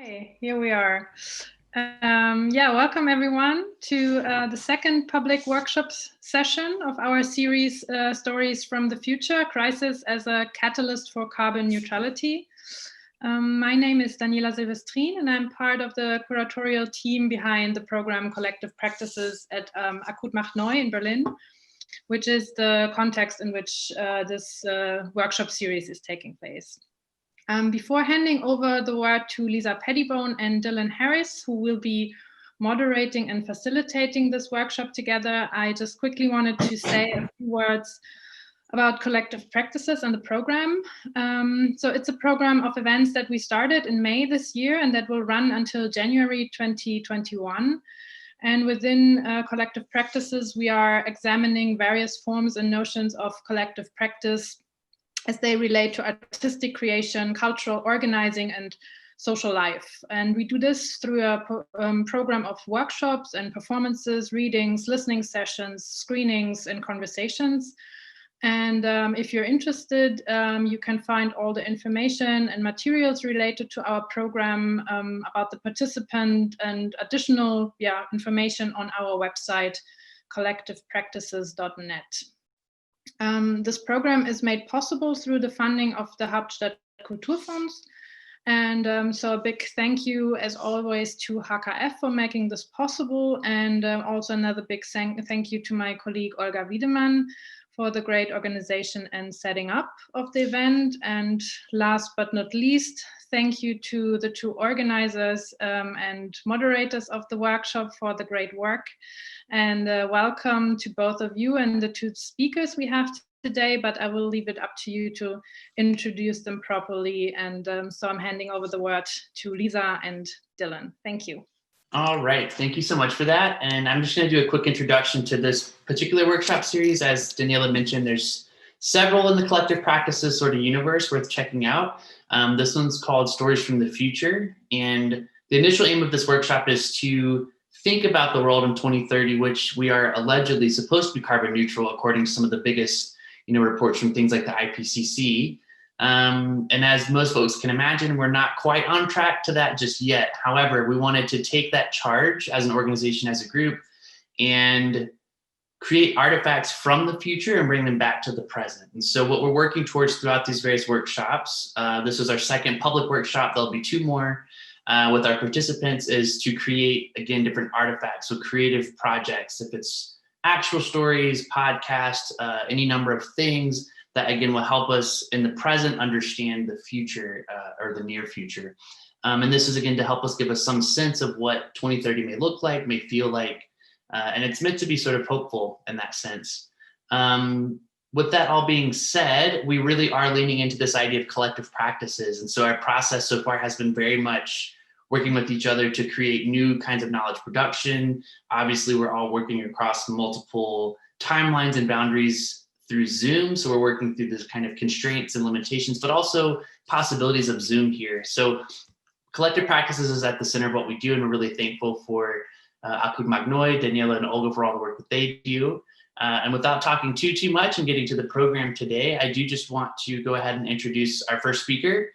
Hey, here we are. Welcome everyone to the second public workshops session of our series Stories from the Future, Crisis as a Catalyst for Carbon Neutrality. My name is Daniela Silvestrin and I'm part of the curatorial team behind the program Collective Practices at Acute in Berlin, which is the context in which this workshop series is taking place. Before handing over the word to Lisa Pettibone and Dylan Harris, who will be moderating and facilitating this workshop together, I just quickly wanted to say a few words about collective practices and the program. So it's a program of events that we started in May this year and that will run until January 2021. And within collective practices, we are examining various forms and notions of collective practice as they relate to artistic creation, cultural organizing, and social life. And we do this through a program of workshops and performances, readings, listening sessions, screenings, and conversations. And if you're interested, you can find all the information and materials related to our program about the participant and additional information on our website, collectivepractices.net. This program is made possible through the funding of the Hauptstadt Kulturfonds. And so a big thank you, as always, to HKF for making this possible. And also another big thank you to my colleague, Olga Wiedemann, for the great organization and setting up of the event. And last but not least, thank you to the two organizers and moderators of the workshop for the great work. And welcome to both of you and the two speakers we have today, but I will leave it up to you to introduce them properly. And so I'm handing over the word to Lisa and Dylan. Thank you. All right, thank you so much for that. And I'm just going to do a quick introduction to this particular workshop series. As Daniela mentioned, there's several in the collective practices sort of universe worth checking out. This one's called Stories from the Future. And the initial aim of this workshop is to think about the world in 2030, which we are allegedly supposed to be carbon neutral, according to some of the biggest reports from things like the IPCC. And as most folks can imagine, we're not quite on track to that just yet. However, we wanted to take that charge as an organization, as a group, and create artifacts from the future and bring them back to the present. And so what we're working towards throughout these various workshops, this is our second public workshop, there'll be two more with our participants, is to create, again, different artifacts. So creative projects, if it's actual stories, podcasts, any number of things that, again, will help us in the present understand the future or the near future. And this is, again, to help us give us some sense of what 2030 may look like, may feel like, and it's meant to be sort of hopeful in that sense. With that all being said, we really are leaning into this idea of collective practices. And so our process so far has been very much working with each other to create new kinds of knowledge production. Obviously, we're all working across multiple timelines and boundaries through Zoom. So we're working through this kind of constraints and limitations, but also possibilities of Zoom here. So collective practices is at the center of what we do. And we're really thankful for Akut Magnoi, Daniela, and Olga for all the work that they do. And without talking too much and getting to the program today, I do just want to go ahead and introduce our first speaker,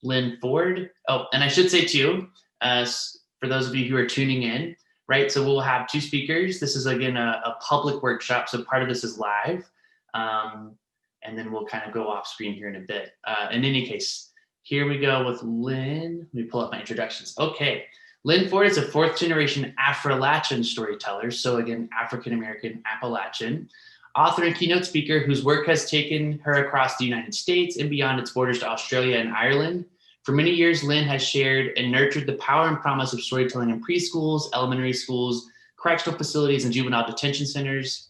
Lyn Ford. Oh, and I should say too, for those of you who are tuning in, right? So we'll have two speakers. This is, again, a public workshop. So part of this is live. And then we'll kind of go off screen here in a bit. In any case, here we go with Lyn. Let me pull up my introductions. Okay. Lyn Ford is a fourth generation Afrilachian storyteller. So again, African-American Appalachian, author and keynote speaker whose work has taken her across the United States and beyond its borders to Australia and Ireland. For many years, Lyn has shared and nurtured the power and promise of storytelling in preschools, elementary schools, correctional facilities, and juvenile detention centers.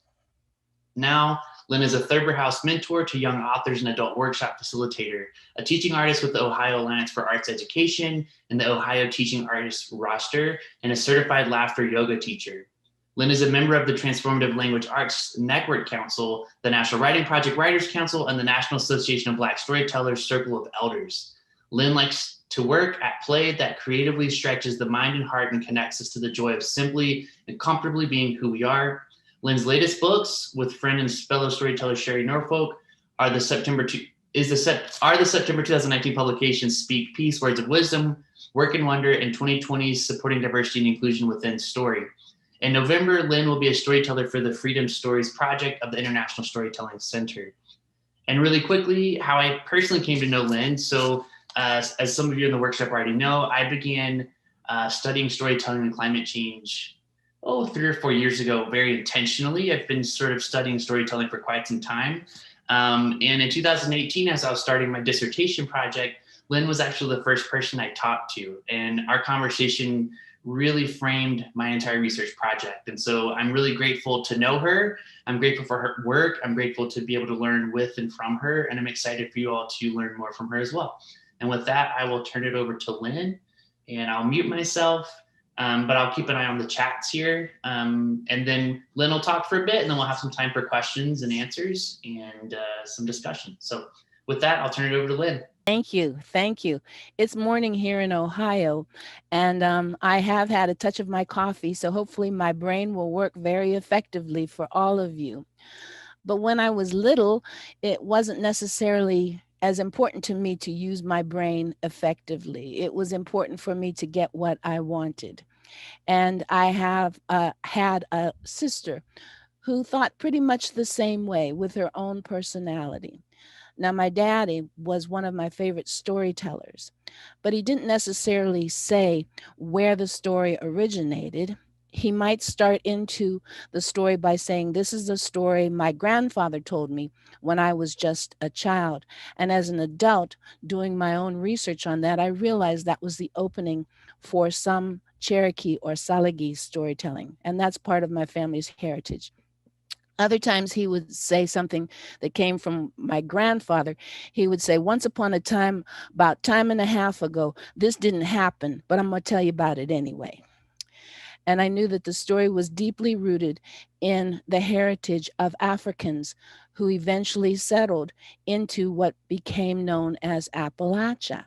Now, Lyn is a Thurber House mentor to young authors and adult workshop facilitator, a teaching artist with the Ohio Alliance for Arts Education and the Ohio Teaching Artists roster, and a certified laughter yoga teacher. Lyn is a member of the Transformative Language Arts Network Council, the National Writing Project Writers Council, and the National Association of Black Storytellers Circle of Elders. Lyn likes to work at play that creatively stretches the mind and heart and connects us to the joy of simply and comfortably being who we are. Lyn's latest books with friend and fellow storyteller Sherry Norfolk are the September 2019 publications Speak Peace, Words of Wisdom, Work and Wonder, and 2020's Supporting Diversity and Inclusion Within Story. In November, Lynn will be a storyteller for the Freedom Stories Project of the International Storytelling Center. And really quickly, how I personally came to know Lynn. So as some of you in the workshop already know, I began studying storytelling and climate change, 3 or 4 years ago, very intentionally. I've been sort of studying storytelling for quite some time. And in 2018, as I was starting my dissertation project, Lynn was actually the first person I talked to. And our conversation really framed my entire research project. And so I'm really grateful to know her. I'm grateful for her work. I'm grateful to be able to learn with and from her. And I'm excited for you all to learn more from her as well. And with that, I will turn it over to Lynn, and I'll mute myself, but I'll keep an eye on the chats here. And then Lynn will talk for a bit, and then we'll have some time for questions and answers and some discussion. So with that, I'll turn it over to Lynn. Thank you. Thank you. It's morning here in Ohio, and I have had a touch of my coffee, so hopefully my brain will work very effectively for all of you. But when I was little, it wasn't necessarily as important to me to use my brain effectively. It was important for me to get what I wanted. And I have had a sister who thought pretty much the same way with her own personality. Now, my daddy was one of my favorite storytellers, but he didn't necessarily say where the story originated. He might start into the story by saying, "This is the story my grandfather told me when I was just a child." And as an adult, doing my own research on that, I realized that was the opening for some Cherokee or Salagi storytelling. And that's part of my family's heritage. Other times he would say something that came from my grandfather. He would say, "Once upon a time, about time and a half ago, this didn't happen, but I'm going to tell you about it anyway." And I knew that the story was deeply rooted in the heritage of Africans who eventually settled into what became known as Appalachia,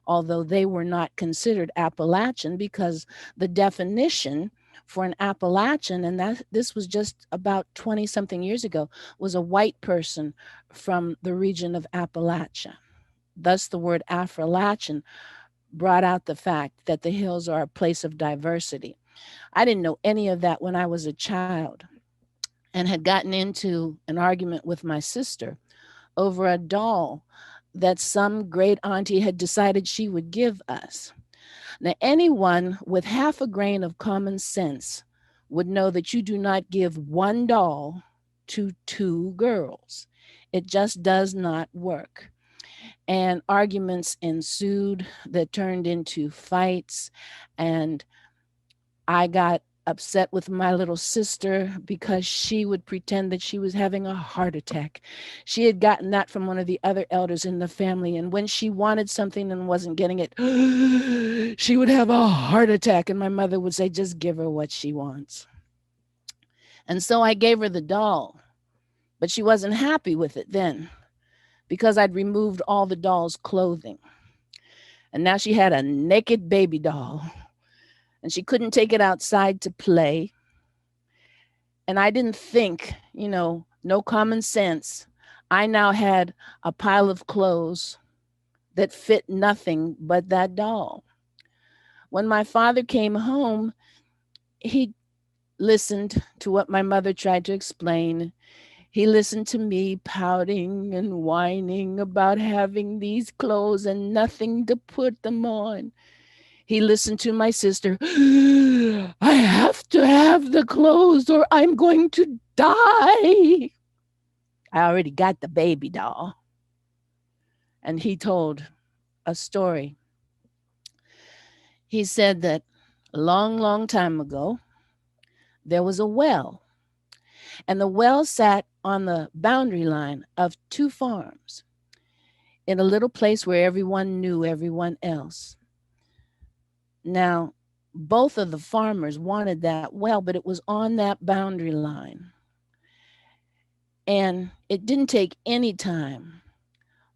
although they were not considered Appalachian because the definition for an Appalachian, and that this was just about 20 something years ago, was a white person from the region of Appalachia. Thus, the word Afrilachian brought out the fact that the hills are a place of diversity. I didn't know any of that when I was a child and had gotten into an argument with my sister over a doll that some great auntie had decided she would give us. Now, anyone with half a grain of common sense would know that you do not give one doll to two girls. It just does not work. And arguments ensued that turned into fights. And I got upset with my little sister because she would pretend that she was having a heart attack. She had gotten that from one of the other elders in the family. And when she wanted something and wasn't getting it, she would have a heart attack. And my mother would say, "Just give her what she wants." And so I gave her the doll, but she wasn't happy with it then because I'd removed all the doll's clothing. And now she had a naked baby doll. And she couldn't take it outside to play. And I didn't think, no common sense. I now had a pile of clothes that fit nothing but that doll. When my father came home, he listened to what my mother tried to explain. He listened to me pouting and whining about having these clothes and nothing to put them on. He listened to my sister. "I have to have the clothes or I'm going to die." I already got the baby doll. And he told a story. He said that a long, long time ago, there was a well. And the well sat on the boundary line of two farms in a little place where everyone knew everyone else. Now, both of the farmers wanted that well, but it was on that boundary line. And it didn't take any time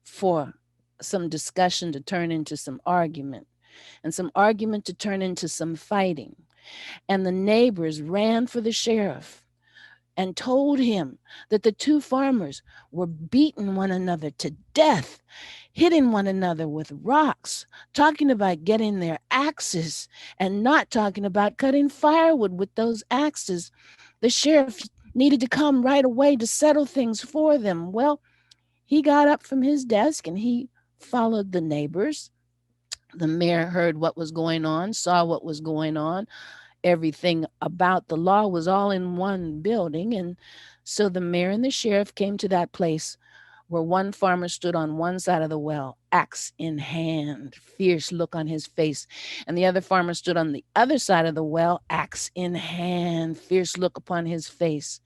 for some discussion to turn into some argument, and some argument to turn into some fighting. And the neighbors ran for the sheriff and told him that the two farmers were beating one another to death, hitting one another with rocks, talking about getting their axes and not talking about cutting firewood with those axes. The sheriff needed to come right away to settle things for them. Well, he got up from his desk and he followed the neighbors. The mayor heard what was going on, saw what was going on. Everything about the law was all in one building. And so the mayor and the sheriff came to that place where one farmer stood on one side of the well, axe in hand, fierce look on his face. And the other farmer stood on the other side of the well, axe in hand, fierce look upon his face.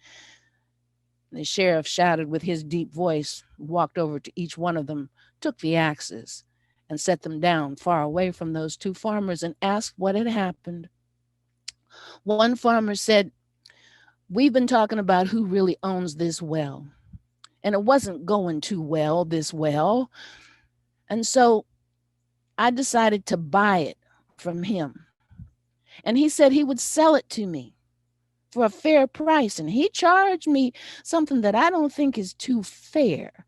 The sheriff shouted with his deep voice, walked over to each one of them, took the axes, and set them down far away from those two farmers and asked what had happened. One farmer said, "We've been talking about who really owns this well, and it wasn't going too well, this well. And so I decided to buy it from him. And he said he would sell it to me for a fair price. And he charged me something that I don't think is too fair.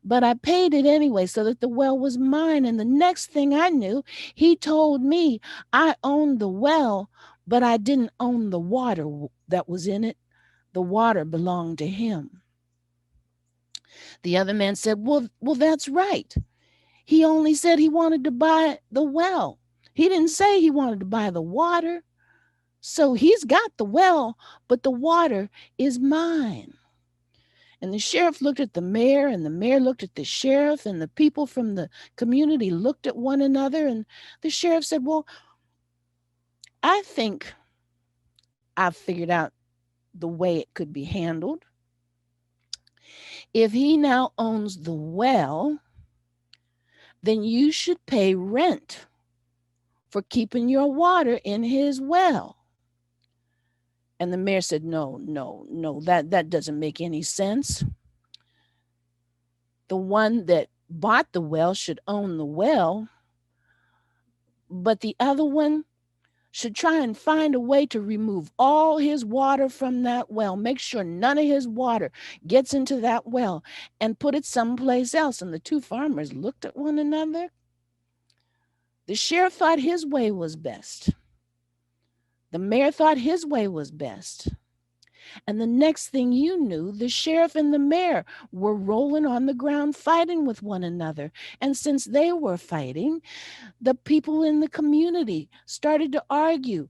But I paid it anyway so that the well was mine. And the next thing I knew, he told me I owned the well, but I didn't own the water that was in it. The water belonged to him." The other man said, well, that's right. He only said he wanted to buy the well. He didn't say he wanted to buy the water. So he's got the well, but the water is mine. And the sheriff looked at the mayor, and the mayor looked at the sheriff, and the people from the community looked at one another. And the sheriff said, well, I think I've figured out the way it could be handled. If he now owns the well, then you should pay rent for keeping your water in his well. And the mayor said, no, that doesn't make any sense. The one that bought the well should own the well, but the other one should try and find a way to remove all his water from that well, make sure none of his water gets into that well, and put it someplace else. And the two farmers looked at one another. The sheriff thought his way was best. The mayor thought his way was best. And the next thing you knew, the sheriff and the mayor were rolling on the ground fighting with one another. And since they were fighting, the people in the community started to argue.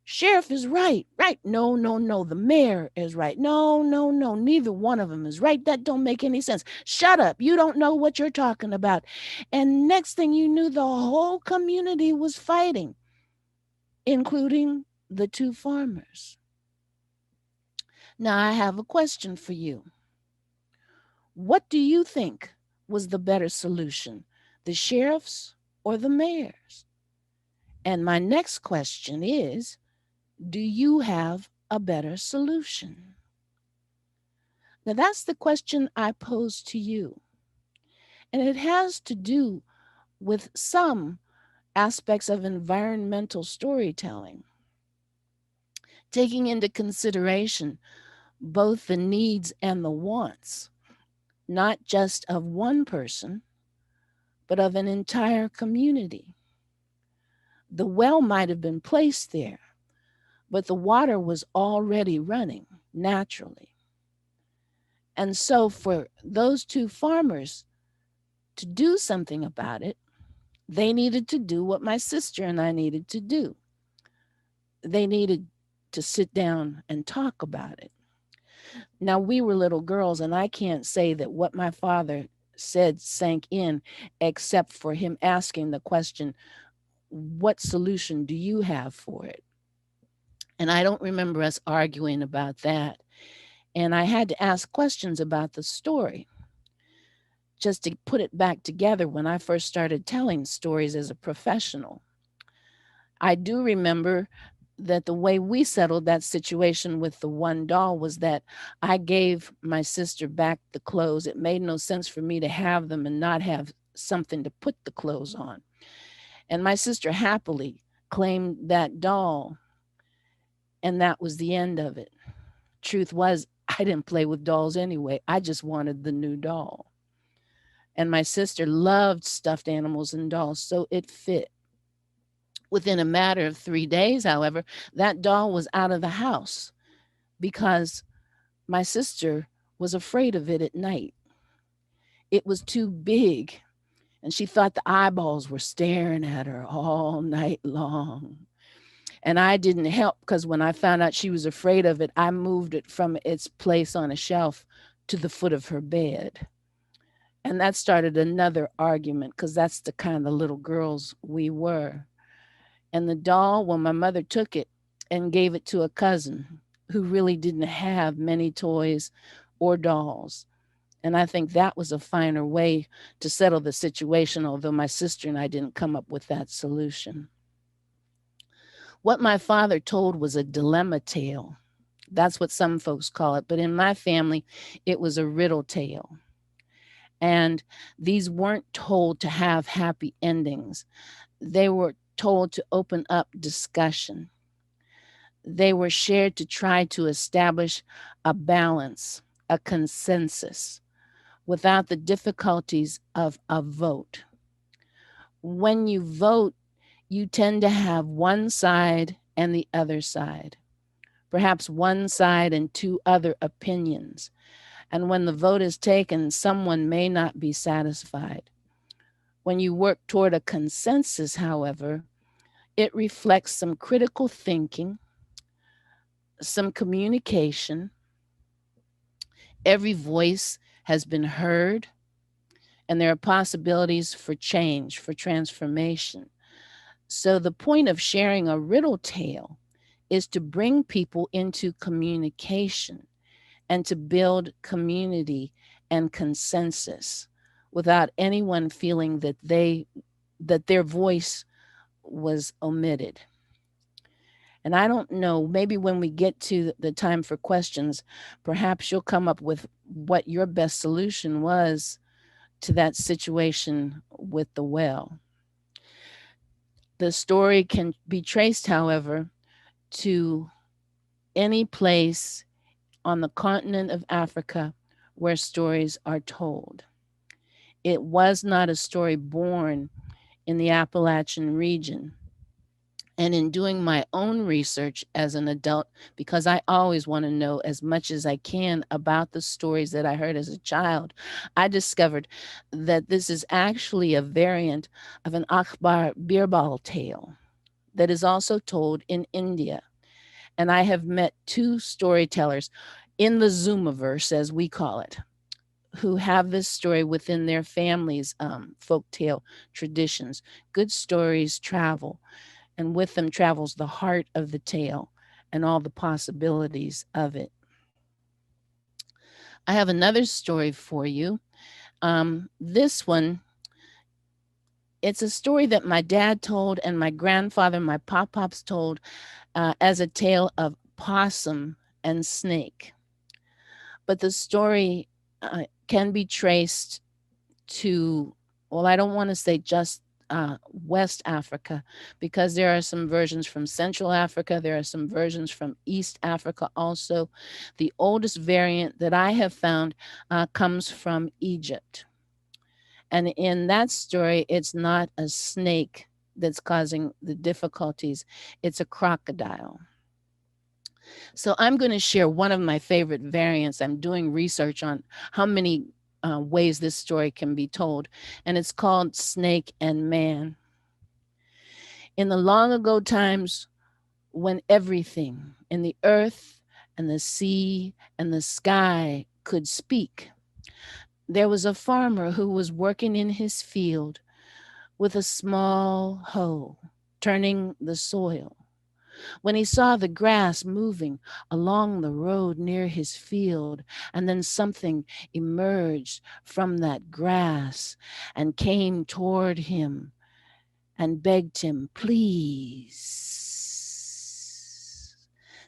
Sheriff is right. No, the mayor is right. No, neither one of them is right. That don't make any sense. Shut up. You don't know what you're talking about. And next thing you knew, the whole community was fighting, including the two farmers. Now, I have a question for you. What do you think was the better solution, the sheriff's or the mayor's? And my next question is, do you have a better solution? Now, that's the question I pose to you. And it has to do with some aspects of environmental storytelling, taking into consideration both the needs and the wants, not just of one person, but of an entire community. The well might have been placed there, but the water was already running naturally. And so for those two farmers to do something about it, they needed to do what my sister and I needed to do. They needed to sit down and talk about it. Now, we were little girls, and I can't say that what my father said sank in, except for him asking the question, what solution do you have for it? And I don't remember us arguing about that. And I had to ask questions about the story just to put it back together when I first started telling stories as a professional. I do remember that the way we settled that situation with the one doll was that I gave my sister back the clothes. It made no sense for me to have them and not have something to put the clothes on. And my sister happily claimed that doll, and that was the end of it. Truth was, I didn't play with dolls anyway. I just wanted the new doll. And my sister loved stuffed animals and dolls, so it fit. Within a matter of 3 days, however, that doll was out of the house because my sister was afraid of it at night. It was too big, and she thought the eyeballs were staring at her all night long. And I didn't help because when I found out she was afraid of it, I moved it from its place on a shelf to the foot of her bed. And that started another argument because that's the kind of little girls we were. And the doll, well, my mother took it and gave it to a cousin who really didn't have many toys or dolls. And I think that was a finer way to settle the situation, although my sister and I didn't come up with that solution. What my father told was a dilemma tale. That's what some folks call it. But in my family, it was a riddle tale. And these weren't told to have happy endings. They were told to open up discussion. They were shared to try to establish a balance, a consensus, without the difficulties of a vote. When you vote, you tend to have one side and the other side, perhaps one side and two other opinions. And when the vote is taken, someone may not be satisfied. When you work toward a consensus, however, it reflects some critical thinking, some communication. Every voice has been heard, and there are possibilities for change, for transformation. So the point of sharing a riddle tale is to bring people into communication and to build community and consensus without anyone feeling that their voice was omitted. And I don't know, maybe when we get to the time for questions, perhaps you'll come up with what your best solution was to that situation with the well. The story can be traced, however, to any place on the continent of Africa where stories are told. It was not a story born in the Appalachian region. And in doing my own research as an adult, because I always want to know as much as I can about the stories that I heard as a child, I discovered that this is actually a variant of an Akbar Birbal tale that is also told in India. And I have met two storytellers in the Zoomiverse, as we call it, who have this story within their family's folktale traditions. Good stories travel, and with them travels the heart of the tale and all the possibilities of it. I have another story for you. This one, it's a story that my dad told and my grandfather, my pop-pops told as a tale of possum and snake. But the story can be traced to, well, I don't want to say just West Africa, because there are some versions from Central Africa. There are some versions from East Africa also. The oldest variant that I have found comes from Egypt. And in that story, it's not a snake that's causing the difficulties, it's a crocodile. So I'm going to share one of my favorite variants. I'm doing research on how many ways this story can be told, and it's called Snake and Man. In the long ago times when everything in the earth and the sea and the sky could speak, there was a farmer who was working in his field with a small hoe, turning the soil. When he saw the grass moving along the road near his field, and then something emerged from that grass and came toward him and begged him, please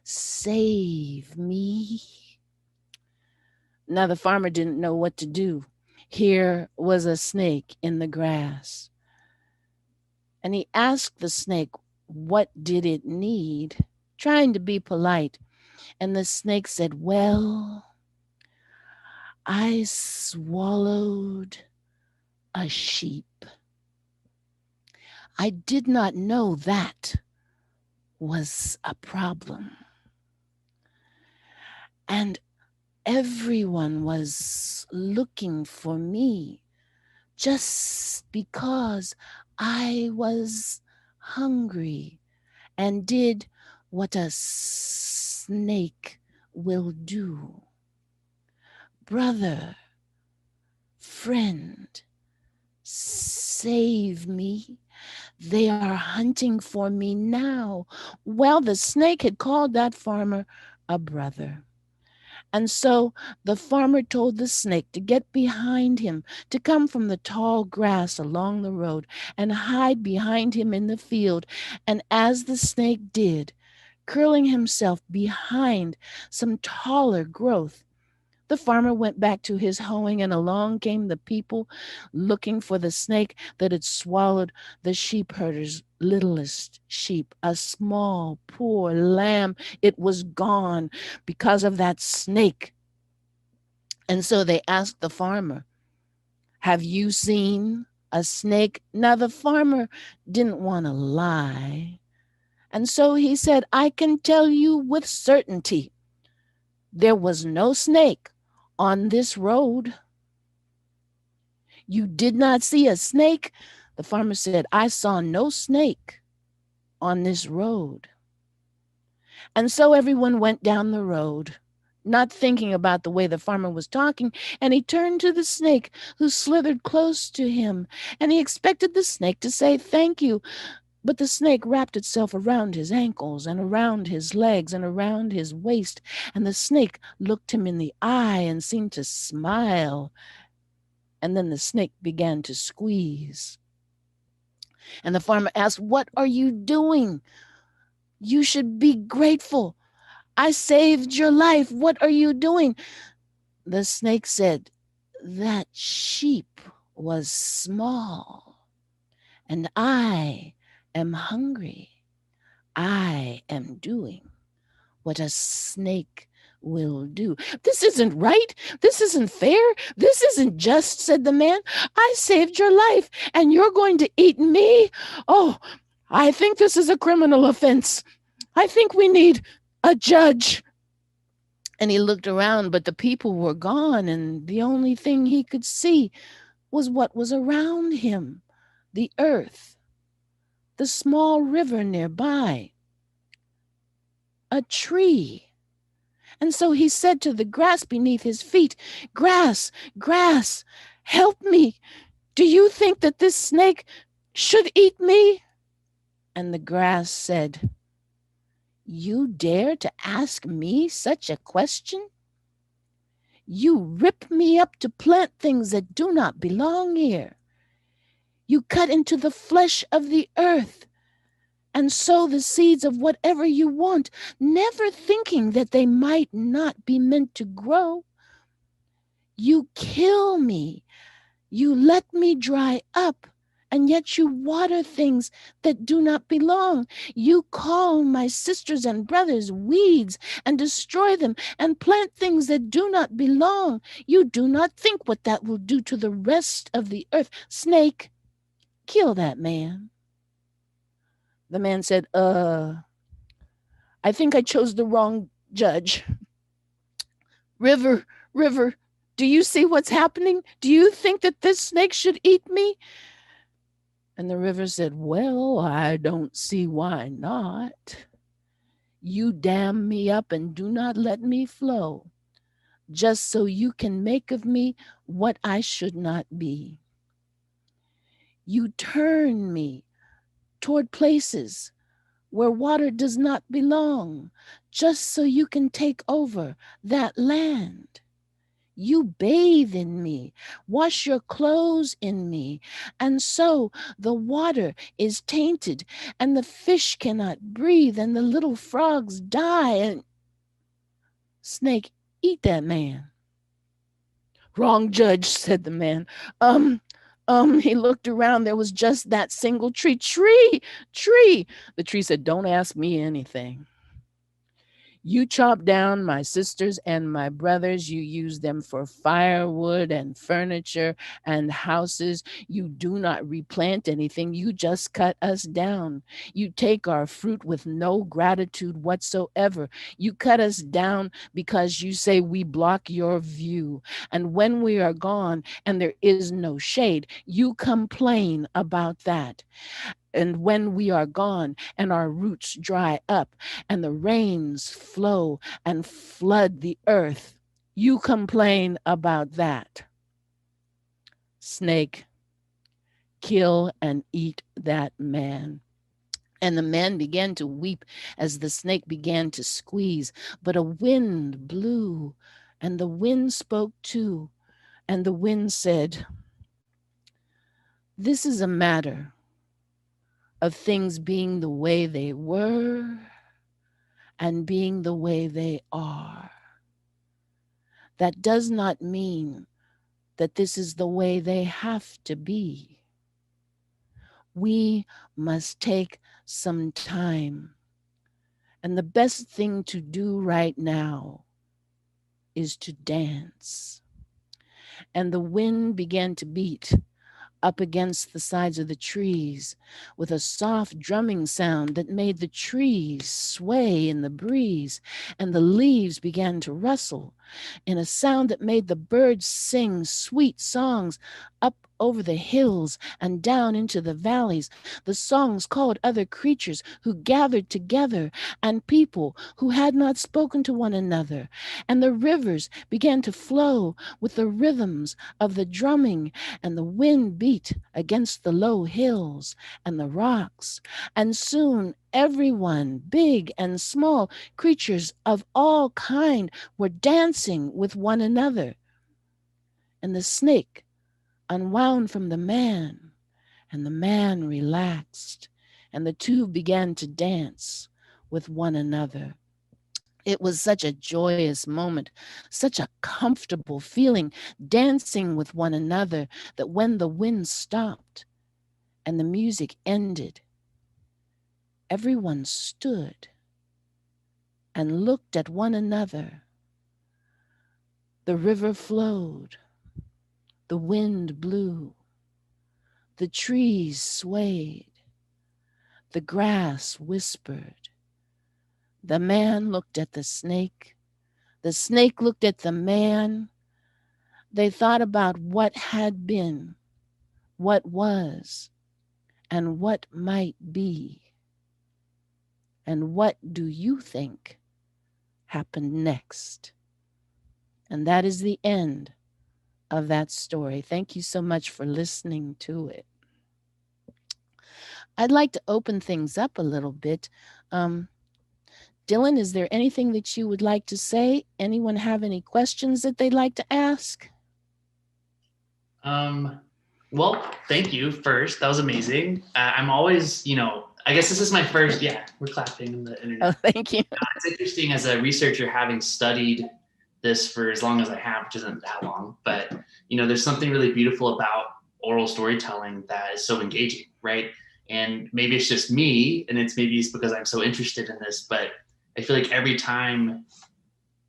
save me. Now the farmer didn't know what to do. Here was a snake in the grass. And he asked the snake, what did it need? Trying to be polite. And the snake said, well, I swallowed a sheep. I did not know that was a problem. And everyone was looking for me just because I was hungry and did what a snake will do. Brother, friend, save me. They are hunting for me now. Well, the snake had called that farmer a brother. And so the farmer told the snake to get behind him, to come from the tall grass along the road and hide behind him in the field. And as the snake did, curling himself behind some taller growth, the farmer went back to his hoeing, and along came the people looking for the snake that had swallowed the sheep herder's littlest sheep, a small, poor lamb. It was gone because of that snake. And so they asked the farmer, "Have you seen a snake?" Now, the farmer didn't want to lie. And so he said, "I can tell you with certainty, there was no snake on this road." "You did not see a snake?" The farmer said, "I saw no snake on this road." And so everyone went down the road, not thinking about the way the farmer was talking, and he turned to the snake, who slithered close to him, and he expected the snake to say thank you. But the snake wrapped itself around his ankles and around his legs and around his waist, and the snake looked him in the eye and seemed to smile. And then the snake began to squeeze. And the farmer asked, "What are you doing? You should be grateful. I saved your life. What are you doing?" The snake said, "That sheep was small, and I am hungry. I am doing what a snake will do." "This isn't right. This isn't fair. This isn't just," said the man. "I saved your life, and you're going to eat me? Oh, I think this is a criminal offense. I think we need a judge." And he looked around, but the people were gone, and the only thing he could see was what was around him: the earth, the small river nearby, a tree. And so he said to the grass beneath his feet, "Grass, grass, help me. Do you think that this snake should eat me?" And the grass said, "You dare to ask me such a question? You rip me up to plant things that do not belong here. You cut into the flesh of the earth and sow the seeds of whatever you want, never thinking that they might not be meant to grow. You kill me. You let me dry up, and yet you water things that do not belong. You call my sisters and brothers weeds and destroy them and plant things that do not belong. You do not think what that will do to the rest of the earth. Snake, kill that man." The man said, I think I chose the wrong judge. River, river, do you see what's happening? Do you think that this snake should eat me?" And the river said, "Well, I don't see why not. You dam me up and do not let me flow, just so you can make of me what I should not be. You turn me toward places where water does not belong, just so you can take over that land. You bathe in me, wash your clothes in me, and so the water is tainted, and the fish cannot breathe, and the little frogs die, and..." "Snake, eat that man." "Wrong judge," said the man. He looked around. There was just that single tree. Tree. The tree said, "Don't ask me anything. You chop down my sisters and my brothers. You use them for firewood and furniture and houses. You do not replant anything. You just cut us down. You take our fruit with no gratitude whatsoever. You cut us down because you say we block your view. And when we are gone and there is no shade, you complain about that. And when we are gone and our roots dry up and the rains flow and flood the earth, you complain about that. Snake, kill and eat that man. And the man began to weep as the snake began to squeeze. But a wind blew, and the wind spoke too. And the wind said, "This is a matter of things being the way they were and being the way they are. That does not mean that this is the way they have to be. We must take some time. And the best thing to do right now is to dance." And the wind began to beat up against the sides of the trees with a soft drumming sound that made the trees sway in the breeze, and the leaves began to rustle in a sound that made the birds sing sweet songs up over the hills and down into the valleys. The songs called other creatures who gathered together and people who had not spoken to one another. And the rivers began to flow with the rhythms of the drumming, and the wind beat against the low hills and the rocks. And soon everyone, big and small, creatures of all kind, were dancing with one another. And the snake unwound from the man, and the man relaxed, and the two began to dance with one another. It was such a joyous moment, such a comfortable feeling, dancing with one another, that when the wind stopped and the music ended, everyone stood and looked at one another. The river flowed, the wind blew, the trees swayed, the grass whispered. The man looked at the snake looked at the man. They thought about what had been, what was, and what might be. And what do you think happened next? And that is the end of that story. Thank you so much for listening to it. I'd like to open things up a little bit. Dylan, is there anything that you would like to say? Anyone have any questions that they'd like to ask? Well, thank you first. That was amazing. I'm always, I guess this is my first, we're clapping on the internet. Oh, thank you. It's interesting as a researcher, having studied this for as long as I have, which isn't that long, but, there's something really beautiful about oral storytelling that is so engaging, right? And maybe it's just me, and maybe it's because I'm so interested in this, but I feel like every time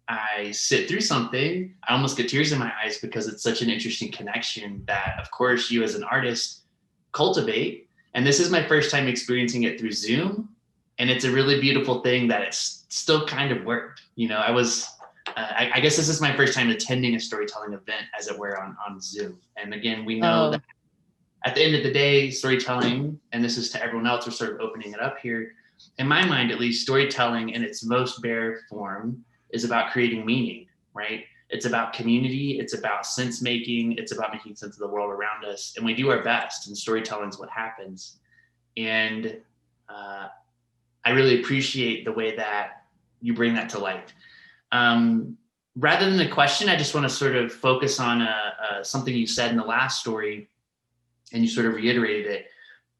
I sit through something, I almost get tears in my eyes, because it's such an interesting connection that, of course, you as an artist cultivate. And this is my first time experiencing it through Zoom. And it's a really beautiful thing that it's still kind of worked. I guess this is my first time attending a storytelling event, as it were, on Zoom. And again, we know that at the end of the day, storytelling, and this is to everyone else, we're sort of opening it up here. In my mind, at least, storytelling in its most bare form is about creating meaning, right? It's about community. It's about sense making. It's about making sense of the world around us. And we do our best, and storytelling is what happens. And I really appreciate the way that you bring that to light. Rather than a question, I just want to sort of focus on something you said in the last story, and you sort of reiterated it.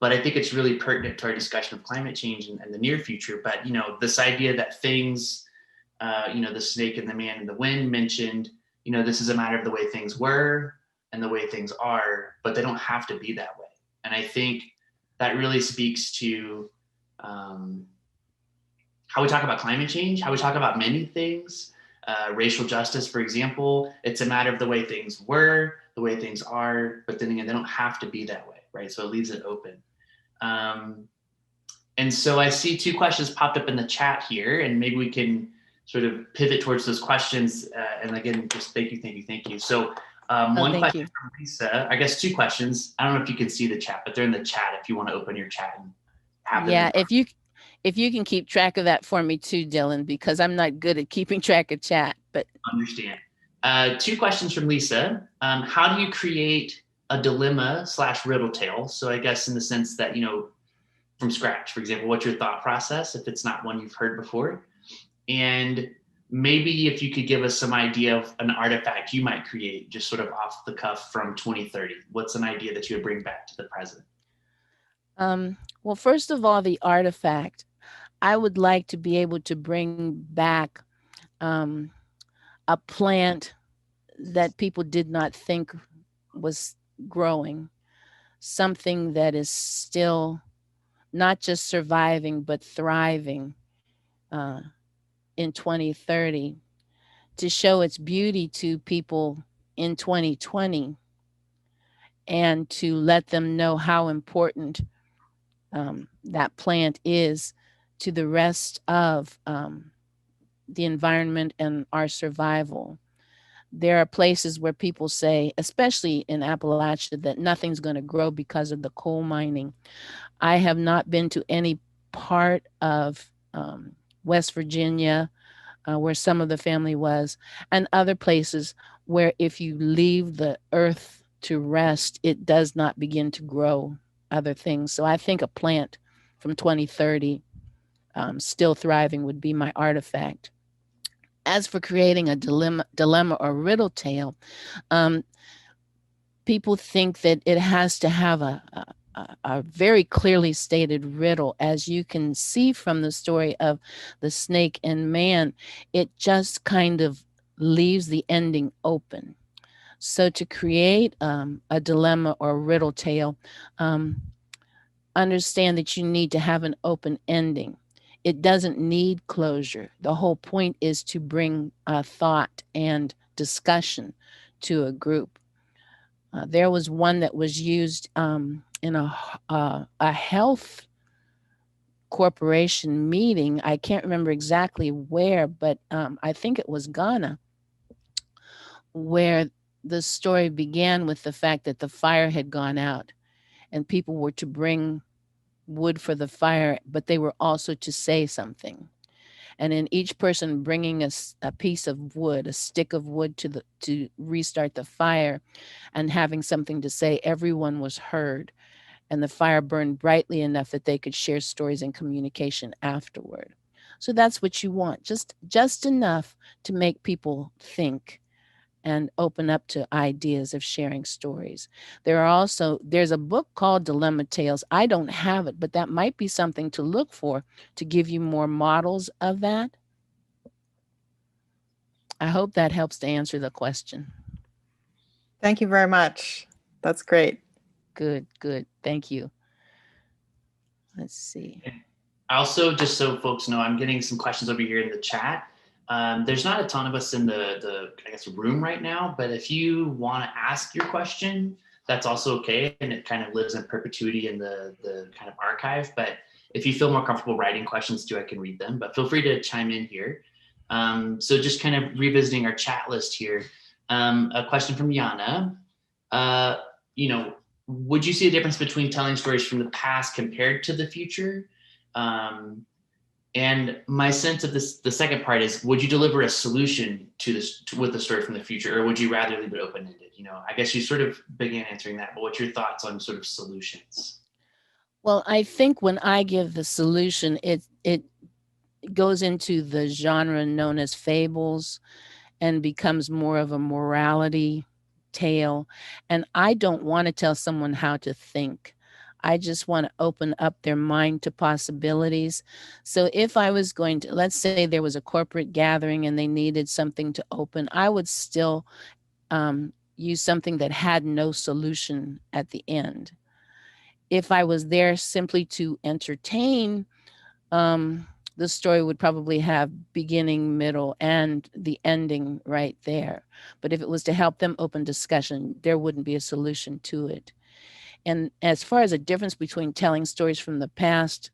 But I think it's really pertinent to our discussion of climate change and the near future. But, this idea that things, the snake and the man in the wind mentioned, this is a matter of the way things were and the way things are, but they don't have to be that way. And I think that really speaks to how we talk about climate change, how we talk about many things, racial justice, for example. It's a matter of the way things were, the way things are, but then again, they don't have to be that way, right? So it leaves it open. And so I see two questions popped up in the chat here, and maybe we can sort of pivot towards those questions. And again, just thank you. So one question from Lisa, I guess two questions. I don't know if you can see the chat, but they're in the chat if you want to open your chat and have them. Yeah, if you can keep track of that for me too, Dylan, because I'm not good at keeping track of chat. But understand. Two questions from Lisa. How do you create a dilemma / riddle tale? So I guess in the sense that, from scratch, for example, what's your thought process if it's not one you've heard before? And maybe if you could give us some idea of an artifact you might create just sort of off the cuff from 2030. What's an idea that you would bring back to the present? Well, first of all, the artifact, I would like to be able to bring back a plant that people did not think was growing, something that is still not just surviving, but thriving in 2030, to show its beauty to people in 2020 and to let them know how important that plant is to the rest of the environment and our survival. There are places where people say, especially in Appalachia, that nothing's going to grow because of the coal mining. I have not been to any part of West Virginia where some of the family was, and other places where if you leave the earth to rest, it does not begin to grow other things. So I think a plant from 2030 still thriving would be my artifact. As for creating a dilemma or riddle tale, people think that it has to have a very clearly stated riddle. As you can see from the story of the snake and man, it just kind of leaves the ending open. So to create a dilemma or riddle tale, understand that you need to have an open ending. It doesn't need closure. The whole point is to bring thought and discussion to a group. There was one that was used in a health corporation meeting. I can't remember exactly where, but I think it was Ghana, where the story began with the fact that the fire had gone out and people were to bring wood for the fire, but they were also to say something. And in each person bringing a piece of wood, a stick of wood to restart the fire and having something to say, everyone was heard. And the fire burned brightly enough that they could share stories and communication afterward. So that's what you want, just enough to make people think and open up to ideas of sharing stories. There's a book called Dilemma Tales. I don't have it, but that might be something to look for to give you more models of that. I hope that helps to answer the question. Thank you very much. That's great. Good. Thank you. Let's see. Also, just so folks know, I'm getting some questions over here in the chat. There's not a ton of us in the I guess room right now, but if you want to ask your question, that's also okay, and it kind of lives in perpetuity in the kind of archive. But if you feel more comfortable writing questions too, I can read them. But feel free to chime in here. So just kind of revisiting our chat list here. A question from Yana. Would you see a difference between telling stories from the past compared to the future? And my sense of this, the second part is, would you deliver a solution with the story from the future, or would you rather leave it open-ended? I guess you sort of began answering that, but what's your thoughts on sort of solutions? Well, I think when I give the solution, it goes into the genre known as fables and becomes more of a morality tale. And I don't want to tell someone how to think. I just want to open up their mind to possibilities. So if I was going to, let's say there was a corporate gathering and they needed something to open, I would still use something that had no solution at the end. If I was there simply to entertain, the story would probably have beginning, middle, and the ending right there. But if it was to help them open discussion, there wouldn't be a solution to it. And as far as a difference between telling stories from the past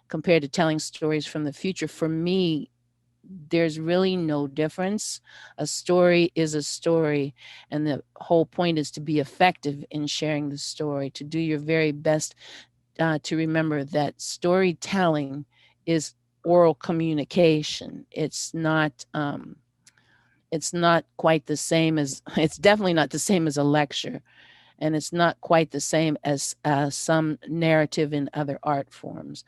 compared to telling stories from the future, for me, there's really no difference. A story is a story, and the whole point is to be effective in sharing the story, to do your very best to remember that storytelling is oral communication. It's not quite the same as, it's definitely not the same as a lecture, and it's not quite the same as some narrative in other art forms.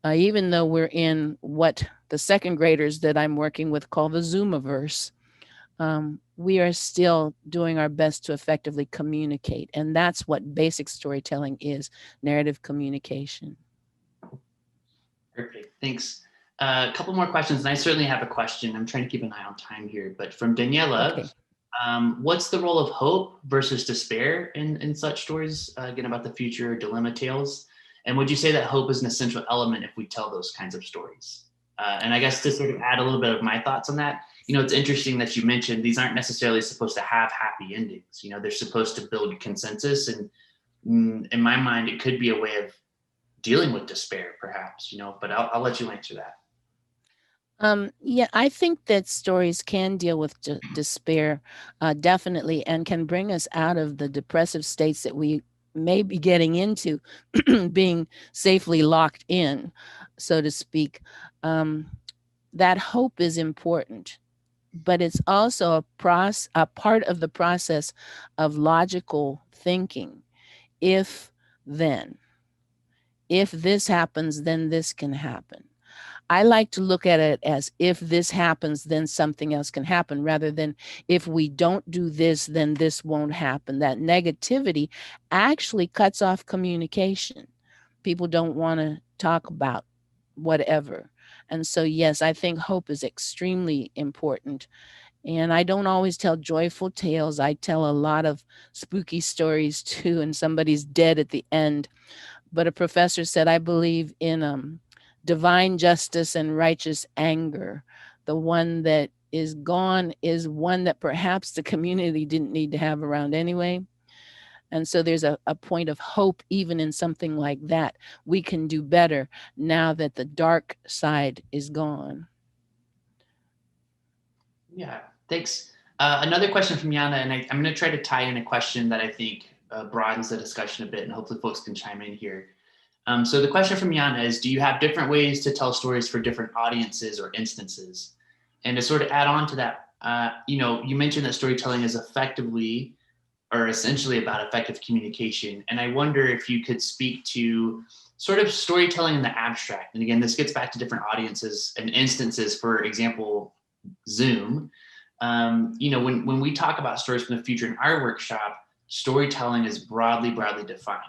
Even though we're in what the second graders that I'm working with call the Zoomiverse, we are still doing our best to effectively communicate. And that's what basic storytelling is, narrative communication. Perfect, thanks. A couple more questions, and I certainly have a question. I'm trying to keep an eye on time here, but from Daniela, Okay. What's the role of hope versus despair in such stories, again, about the future, dilemma tales? And would you say that hope is an essential element if we tell those kinds of stories? And I guess to sort of add a little bit of my thoughts on that, it's interesting that you mentioned these aren't necessarily supposed to have happy endings. They're supposed to build consensus. And in my mind, it could be a way of dealing with despair, perhaps, but I'll let you answer that. Yeah, I think that stories can deal with despair, definitely, and can bring us out of the depressive states that we may be getting into, being safely locked in, so to speak. That hope is important, but it's also a part of the process of logical thinking. If then, if this happens, then this can happen. I like to look at it as if this happens, then something else can happen, rather than if we don't do this, then this won't happen. That negativity actually cuts off communication. People don't want to talk about whatever. And so, yes, I think hope is extremely important. And I don't always tell joyful tales. I tell a lot of spooky stories too, and somebody's dead at the end. But a professor said, I believe in divine justice and righteous anger. The one that is gone is one that perhaps the community didn't need to have around anyway. And so there's a point of hope even in something like that. We can do better now that the dark side is gone. Yeah, thanks. Another question from Yana, and I'm going to try to tie in a question that I think broadens the discussion a bit, and hopefully folks can chime in here. So the question from Yana is, do you have different ways to tell stories for different audiences or instances? And to sort of add on to that, you mentioned that storytelling is effectively or essentially about effective communication. And I wonder if you could speak to sort of storytelling in the abstract. And again, this gets back to different audiences and instances, for example, Zoom. When we talk about stories from the future in our workshop, storytelling is broadly defined.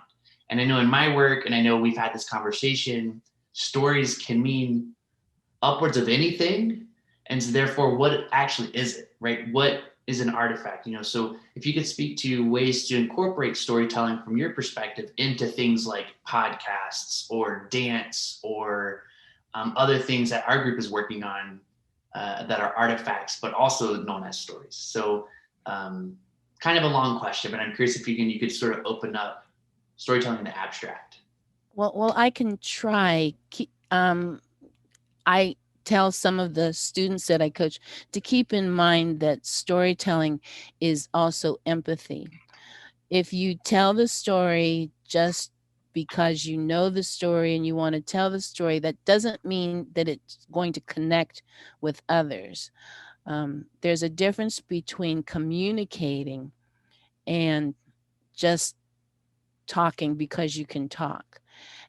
And I know in my work, and I know we've had this conversation, stories can mean upwards of anything. And so therefore, what actually is it, right? What is an artifact? So if you could speak to ways to incorporate storytelling from your perspective into things like podcasts or dance or other things that our group is working on that are artifacts, but also known as stories. So kind of a long question, but I'm curious if you could sort of open up storytelling in the abstract. Well, I can try. I tell some of the students that I coach to keep in mind that storytelling is also empathy. If you tell the story just because you know the story and you want to tell the story, that doesn't mean that it's going to connect with others. There's a difference between communicating and just talking because you can talk.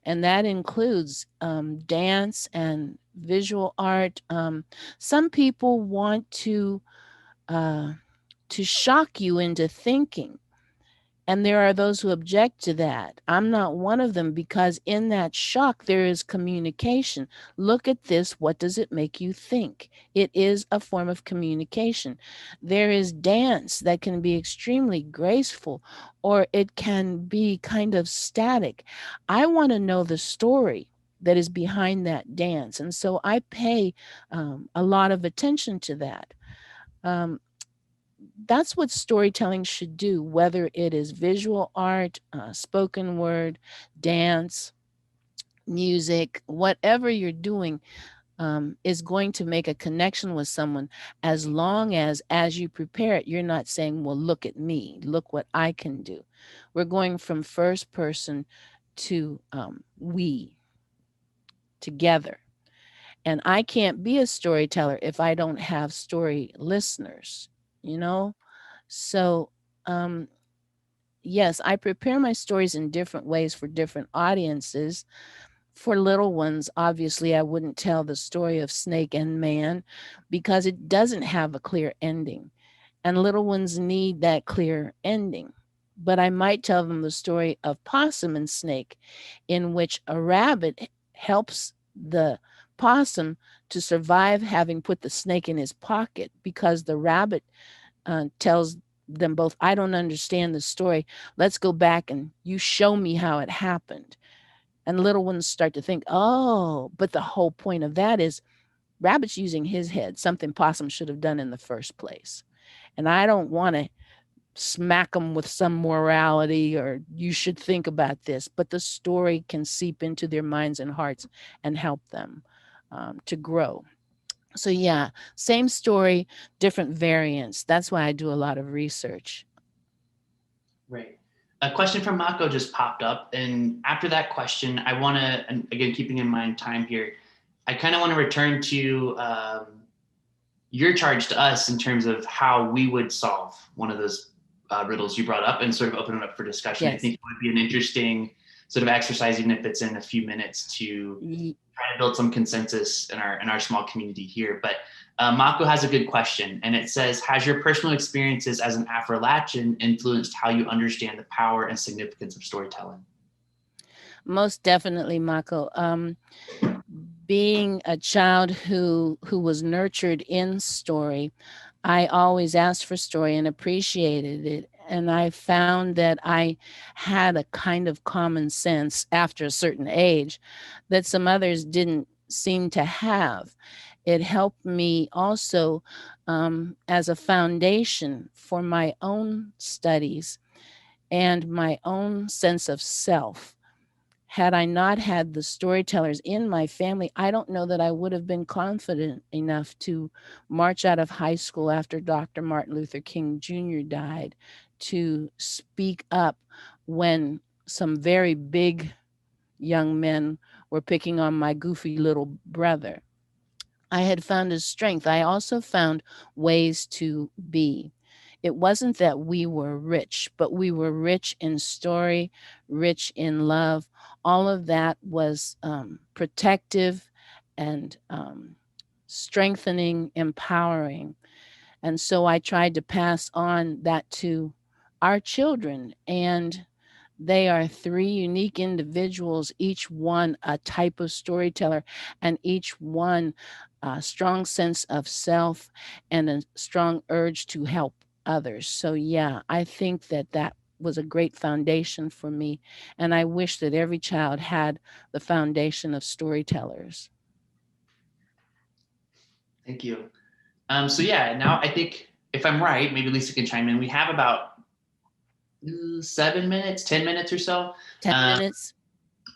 And that includes dance and visual art. Some people want to shock you into thinking. And there are those who object to that. I'm not one of them, because in that shock, there is communication. Look at this. What does it make you think? It is a form of communication. There is dance that can be extremely graceful, or it can be kind of static. I want to know the story. that is behind that dance. And so I pay a lot of attention to that. Um, that's what storytelling should do, whether it is visual art, spoken word, dance, music, whatever you're doing. Is going to make a connection with someone, as long as you prepare it, you're not saying, well, look at me, look what I can do. We're going from first person to we, together. And I can't be a storyteller if I don't have story listeners, you know? So, um, yes, I prepare my stories in different ways for different audiences. For little ones, obviously, I wouldn't tell the story of Snake and Man because it doesn't have a clear ending, and little ones need that clear ending. But I might tell them the story of Possum and Snake, in which a rabbit helps the possum to survive having put the snake in his pocket, because the rabbit tells them both, I don't understand the story. Let's go back and you show me how it happened. And little ones start to think, oh, but the whole point of that is rabbit's using his head, something Possum should have done in the first place. And I don't want to smack them with some morality or you should think about this, but the story can seep into their minds and hearts and help them to grow. So, yeah, same story, different variants. That's why I do a lot of research. Right. A question from Mako just popped up. And after that question, I want to, and again, keeping in mind time here, I kind of want to return to your charge to us in terms of how we would solve one of those riddles you brought up and sort of open it up for discussion. Yes. I think it would be an interesting sort of exercise, even if it's in a few minutes, to try to build some consensus in our small community here. But Mako has a good question, and it says, has your personal experiences as an Afrilachian influenced how you understand the power and significance of storytelling? Most definitely, Mako. Being a child who was nurtured in story, I always asked for story and appreciated it. And I found that I had a kind of common sense after a certain age that some others didn't seem to have. It helped me also as a foundation for my own studies and my own sense of self. Had I not had the storytellers in my family, I don't know that I would have been confident enough to march out of high school after Dr. Martin Luther King Jr. died, to speak up when some very big young men were picking on my goofy little brother. I had found a strength. I also found ways to be. It wasn't that we were rich, but we were rich in story, rich in love. All of that was protective and strengthening, empowering. And so I tried to pass on that to our children. And they are three unique individuals, each one a type of storyteller, and each one a strong sense of self and a strong urge to help others. So, yeah, I think that was a great foundation for me. And I wish that every child had the foundation of storytellers. Thank you. So yeah, now I think if I'm right, maybe Lisa can chime in. We have about 7 minutes, 10 minutes or so. 10 minutes.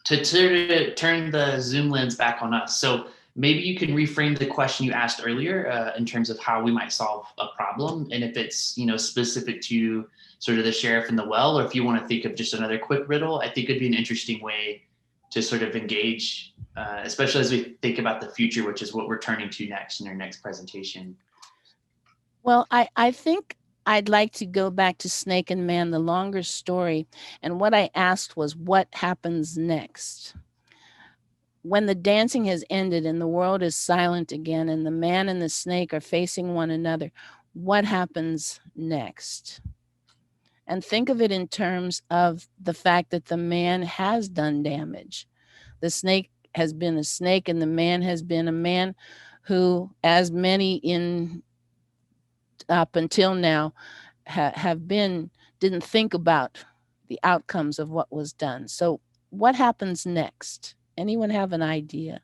To turn the Zoom lens back on us. So maybe you can reframe the question you asked earlier in terms of how we might solve a problem. And if it's, specific to sort of the sheriff in the well, or if you want to think of just another quick riddle, I think it'd be an interesting way to sort of engage, especially as we think about the future, which is what we're turning to next in our next presentation. Well, I think I'd like to go back to Snake and Man, the longer story. And what I asked was, what happens next? When the dancing has ended and the world is silent again and the man and the snake are facing one another, what happens next? And think of it in terms of the fact that the man has done damage. The snake has been a snake and the man has been a man who, as many in up until now have been, didn't think about the outcomes of what was done. So what happens next? Anyone have an idea?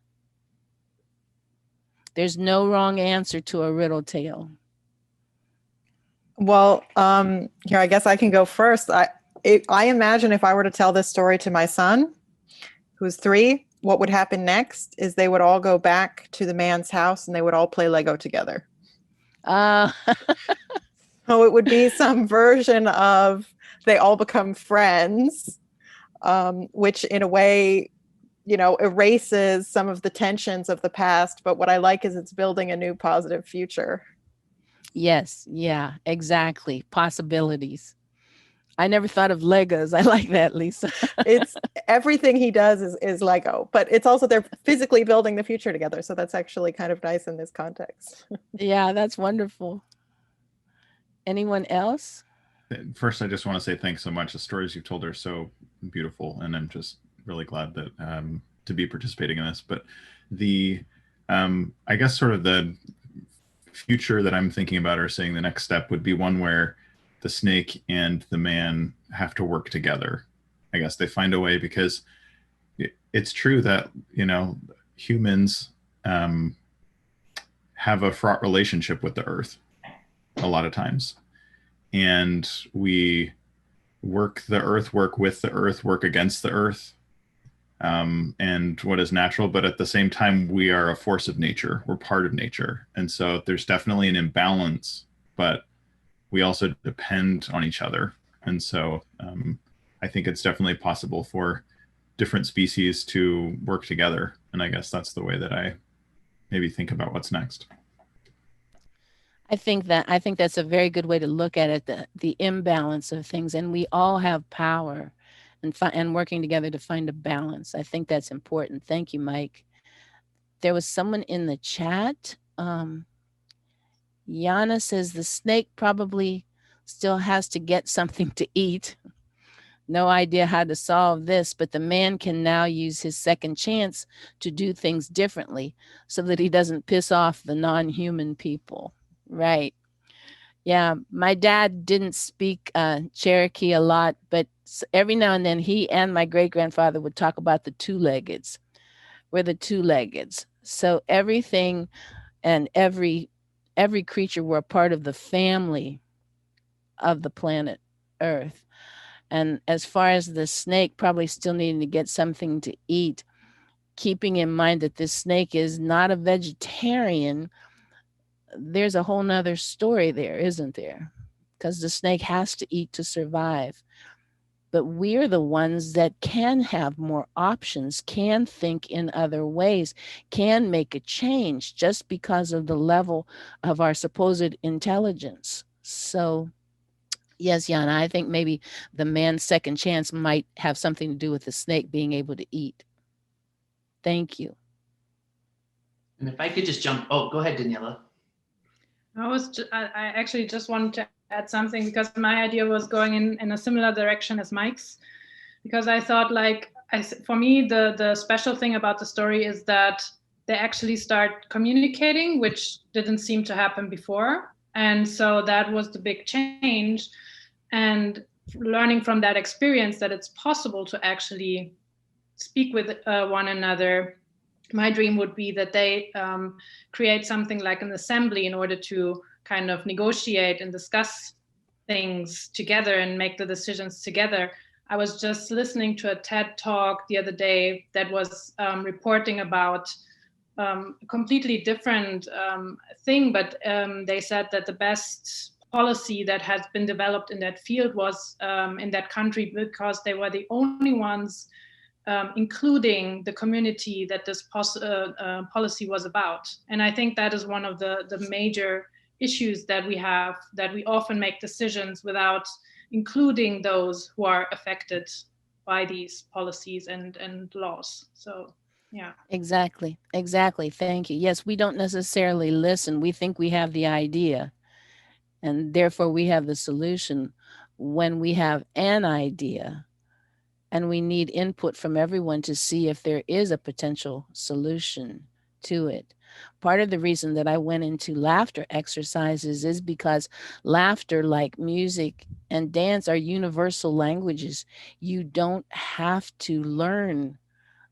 There's no wrong answer to a riddle tale. Well, here, I guess I can go first. I imagine if I were to tell this story to my son, who's 3, what would happen next is they would all go back to the man's house and they would all play Lego together. Uh, So it would be some version of they all become friends, which in a way, erases some of the tensions of the past. But what I like is it's building a new positive future. yes, yeah, exactly. Possibilities. I never thought of Legos. I like that, Lisa. It's everything he does is Lego, but it's also they're physically building the future together. So that's actually kind of nice in this context. Yeah, that's wonderful. Anyone else? First, I just want to say thanks so much. The stories you've told are so beautiful, and I'm just really glad that to be participating in this. But I guess sort of the future that I'm thinking about or saying the next step would be one where the snake and the man have to work together. I guess they find a way, because it's true that, humans have a fraught relationship with the earth a lot of times. And we work the earth, work with the earth, work against the earth, and what is natural. But at the same time, we are a force of nature. We're part of nature. And so there's definitely an imbalance, but we also depend on each other. And so I think it's definitely possible for different species to work together. And I guess that's the way that I maybe think about what's next. I think that's a very good way to look at it, the imbalance of things, and we all have power and working together to find a balance. I think that's important. Thank you, Mike. There was someone in the chat. Yana says the snake probably still has to get something to eat. No idea how to solve this, but the man can now use his second chance to do things differently so that he doesn't piss off the non-human people. Right. Yeah, my dad didn't speak Cherokee a lot, but every now and then he and my great-grandfather would talk about the two-leggeds. We're the two-leggeds. So everything and every creature were a part of the family of the planet Earth. And as far as the snake probably still needing to get something to eat, keeping in mind that this snake is not a vegetarian, there's a whole nother story there, isn't there? Because the snake has to eat to survive. But we're the ones that can have more options, can think in other ways, can make a change just because of the level of our supposed intelligence. So yes, Yana, I think maybe the man's second chance might have something to do with the snake being able to eat. Thank you. And if I could just jump, go ahead, Daniela. I actually just wanted to add something, because my idea was going in a similar direction as Mike's, because I thought, for me, the special thing about the story is that they actually start communicating, which didn't seem to happen before. And so that was the big change. And learning from that experience that it's possible to actually speak with one another. My dream would be that they create something like an assembly in order to kind of negotiate and discuss things together and make the decisions together. I was just listening to a TED talk the other day that was reporting about a completely different thing, but they said that the best policy that has been developed in that field was in that country because they were the only ones including the community that this policy was about. And I think that is one of the major issues that we have, that we often make decisions without including those who are affected by these policies and laws. So, yeah. Exactly. Thank you. Yes, we don't necessarily listen. We think we have the idea, and therefore we have the solution when we have an idea. And we need input from everyone to see if there is a potential solution to it. Part of the reason that I went into laughter exercises is because laughter, like music and dance, are universal languages. You don't have to learn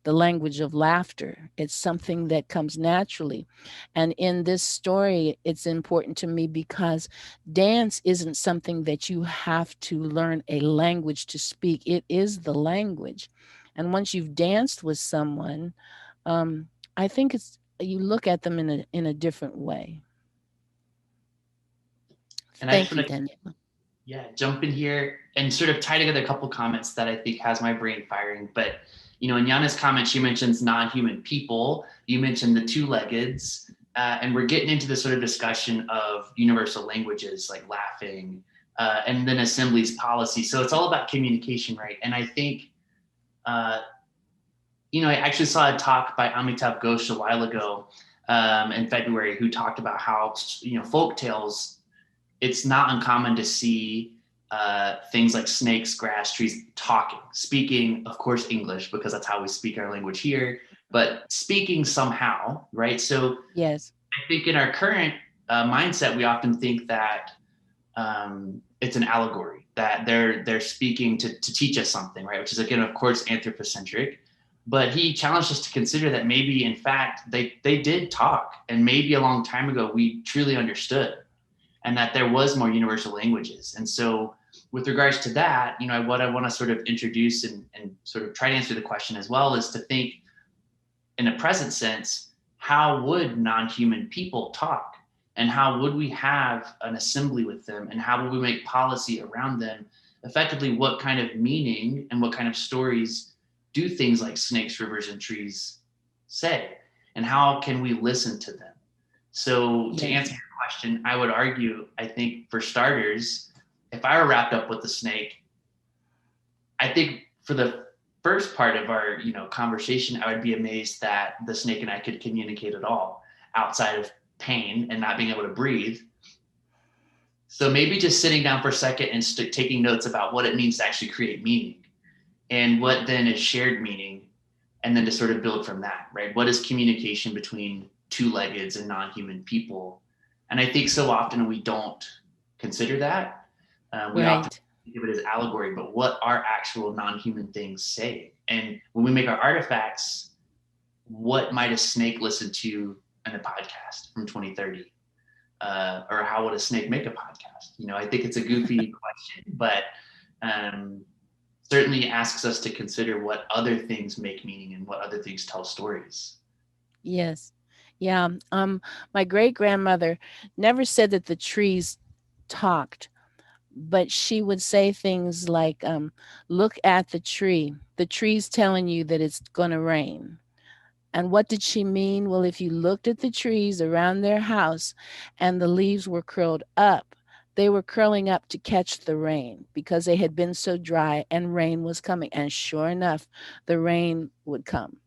the language of laughter. It's something that comes naturally. And in this story, it's important to me because dance isn't something that you have to learn a language to speak. It is the language. And once you've danced with someone, I think you look at them in a different way. And Thank you, Daniel. Yeah, jump in here and sort of tie together a couple comments that I think has my brain firing. But, in Jana's comment, she mentions non-human people. You mentioned the two-leggeds. And we're getting into this sort of discussion of universal languages like laughing and then Assembly's policy. So it's all about communication, right? And I think, I actually saw a talk by Amitav Ghosh a while ago in February who talked about how, folk tales, it's not uncommon to see things like snakes, grass, trees talking, speaking, of course, English, because that's how we speak our language here, but speaking somehow, right? So yes, I think in our current mindset, we often think that it's an allegory, that they're speaking to teach us something, right? Which is, again, of course, anthropocentric. But he challenged us to consider that maybe, in fact, they did talk, and maybe a long time ago we truly understood, and that there was more universal languages. And so with regards to that, what I want to sort of introduce and sort of try to answer the question as well is to think in a present sense, how would non-human people talk? And how would we have an assembly with them? And how would we make policy around them? Effectively, what kind of meaning and what kind of stories do things like snakes, rivers, and trees say? And how can we listen to them? So to answer your question, I would argue, I think for starters, if I were wrapped up with the snake, I think for the first part of our conversation, I would be amazed that the snake and I could communicate at all outside of pain and not being able to breathe. So maybe just sitting down for a second and taking notes about what it means to actually create meaning and what then is shared meaning, and then to sort of build from that, right? What is communication between two-leggeds and non-human people? And I think so often we don't consider that. We often think of it as allegory, but what are actual non-human things saying? And when we make our artifacts, what might a snake listen to in a podcast from 2030? Or how would a snake make a podcast? I think it's a goofy question, but certainly asks us to consider what other things make meaning and what other things tell stories. Yes. Yeah. My great grandmother never said that the trees talked, but she would say things like, look at the tree. The tree's telling you that it's going to rain. And what did she mean? Well, if you looked at the trees around their house and the leaves were curled up, they were curling up to catch the rain because they had been so dry and rain was coming. And sure enough, the rain would come.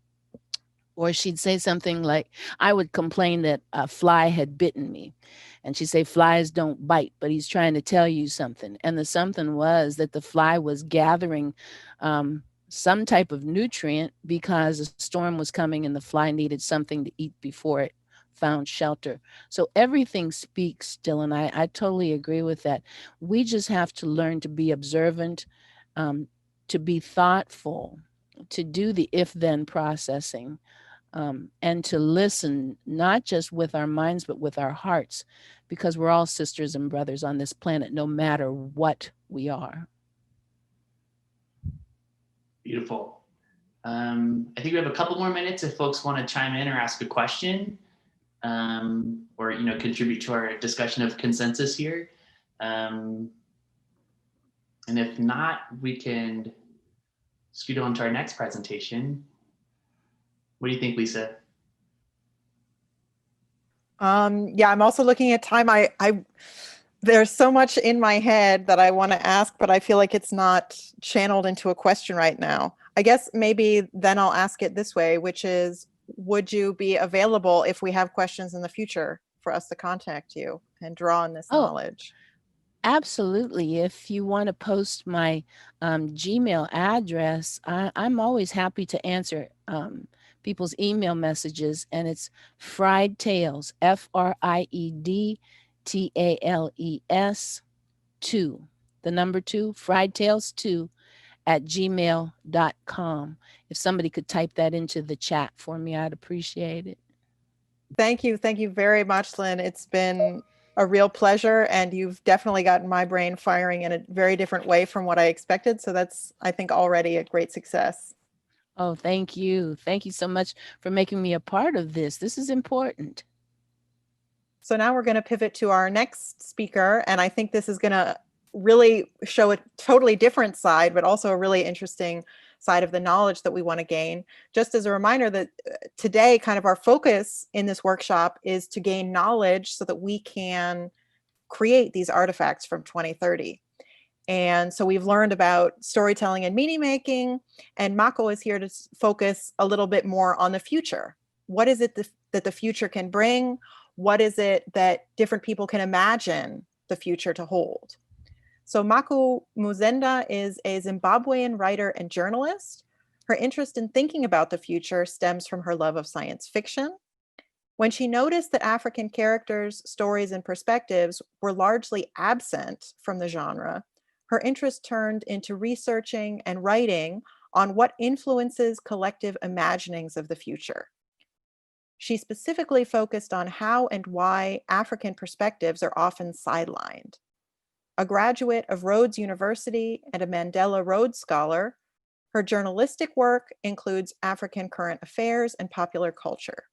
Or she'd say something like, I would complain that a fly had bitten me. And she'd say, flies don't bite, but he's trying to tell you something. And the something was that the fly was gathering some type of nutrient because a storm was coming and the fly needed something to eat before it found shelter. So everything speaks still. And I totally agree with that. We just have to learn to be observant, to be thoughtful, to do the if-then processing. And to listen, not just with our minds, but with our hearts, because we're all sisters and brothers on this planet, no matter what we are. Beautiful. I think we have a couple more minutes if folks want to chime in or ask a question, or contribute to our discussion of consensus here. And if not, we can scoot on to our next presentation. What do you think, Lisa? Yeah, I'm also looking at time. There's so much in my head that I want to ask, but I feel like it's not channeled into a question right now. I guess maybe then I'll ask it this way, which is, would you be available if we have questions in the future for us to contact you and draw on this knowledge? Absolutely. If you want to post my Gmail address, I'm always happy to answer people's email messages, and it's fried tales, FRIEDTALES 2, the number 2, fried tales 2 @gmail.com. If somebody could type that into the chat for me, I'd appreciate it. Thank you. Thank you very much, Lynn. It's been a real pleasure, and you've definitely gotten my brain firing in a very different way from what I expected. So that's, I think, already a great success. Oh, thank you. Thank you so much for making me a part of this. This is important. So now we're going to pivot to our next speaker, and I think this is going to really show a totally different side, but also a really interesting side of the knowledge that we want to gain. Just as a reminder that today, kind of our focus in this workshop is to gain knowledge so that we can create these artifacts from 2030. And so we've learned about storytelling and meaning making, and Mako is here to focus a little bit more on the future. What is it that the future can bring? What is it that different people can imagine the future to hold? So Mako Muzenda is a Zimbabwean writer and journalist. Her interest in thinking about the future stems from her love of science fiction. When she noticed that African characters, stories, and perspectives were largely absent from the genre, her interest turned into researching and writing on what influences collective imaginings of the future. She specifically focused on how and why African perspectives are often sidelined. A graduate of Rhodes University and a Mandela Rhodes Scholar, her journalistic work includes African current affairs and popular culture.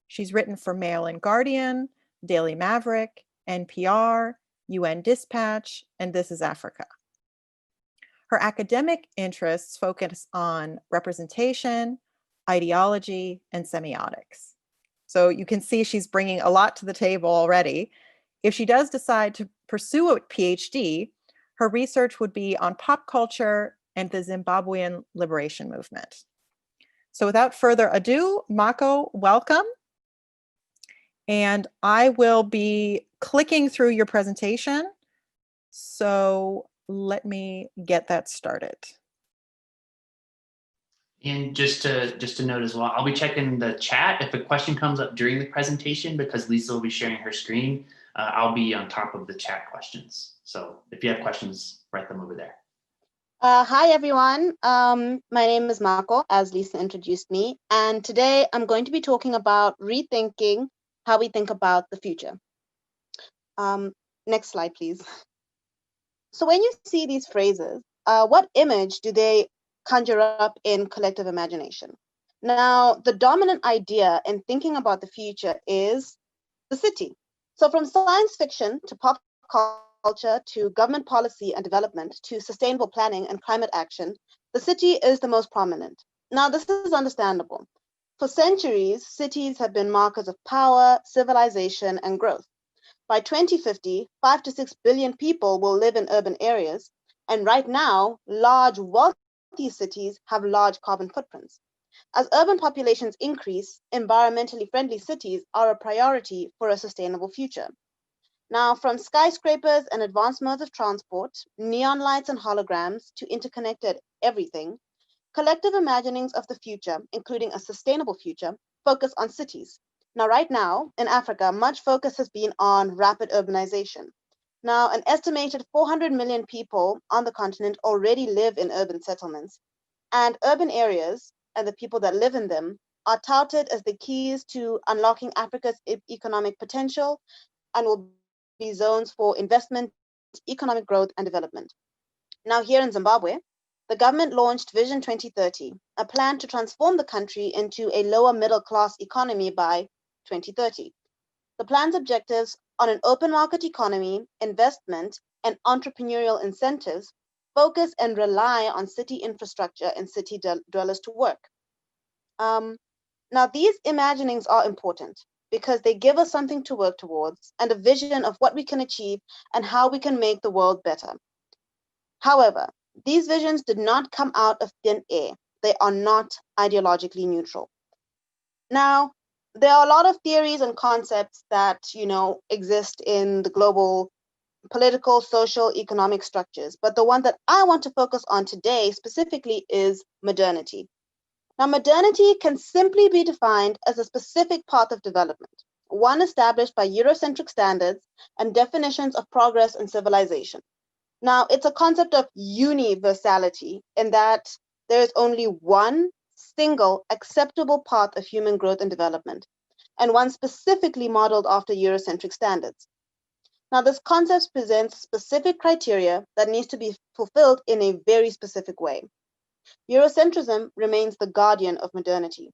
She's written for Mail and Guardian, Daily Maverick, NPR, UN Dispatch, and This is Africa. Her academic interests focus on representation, ideology, and semiotics. So you can see she's bringing a lot to the table already. If she does decide to pursue a PhD, her research would be on pop culture and the Zimbabwean liberation movement. So without further ado, Mako, welcome. And I will be clicking through your presentation. So let me get that started. And just to note as well, I'll be checking the chat. If a question comes up during the presentation, because Lisa will be sharing her screen, I'll be on top of the chat questions. So if you have questions, write them over there. Hi, everyone. My name is Mako, as Lisa introduced me. And today I'm going to be talking about rethinking how we think about the future. Next slide, please. So when you see these phrases, what image do they conjure up in collective imagination? Now, the dominant idea in thinking about the future is the city. So from science fiction to pop culture to government policy and development to sustainable planning and climate action, the city is the most prominent. Now, this is understandable. For centuries, cities have been markers of power, civilization, and growth. By 2050, 5 to 6 billion people will live in urban areas, and right now, large, wealthy cities have large carbon footprints. As urban populations increase, environmentally friendly cities are a priority for a sustainable future. Now, from skyscrapers and advanced modes of transport, neon lights and holograms, to interconnected everything, collective imaginings of the future, including a sustainable future, focus on cities. Now, right now, in Africa, much focus has been on rapid urbanization. Now, an estimated 400 million people on the continent already live in urban settlements, and urban areas and the people that live in them are touted as the keys to unlocking Africa's economic potential and will be zones for investment, economic growth, and development. Now, here in Zimbabwe, the government launched Vision 2030, a plan to transform the country into a lower middle class economy by 2030. The plan's objectives on an open market economy, investment, and entrepreneurial incentives focus and rely on city infrastructure and city dwellers to work. Now, these imaginings are important because they give us something to work towards and a vision of what we can achieve and how we can make the world better. However, these visions did not come out of thin air. They are not ideologically neutral. Now, there are a lot of theories and concepts that, exist in the global political, social, economic structures, but the one that I want to focus on today specifically is modernity. Now, modernity can simply be defined as a specific path of development, one established by Eurocentric standards and definitions of progress and civilization. Now, it's a concept of universality in that there is only one single acceptable path of human growth and development, and one specifically modeled after Eurocentric standards. Now, this concept presents specific criteria that needs to be fulfilled in a very specific way. Eurocentrism remains the guardian of modernity.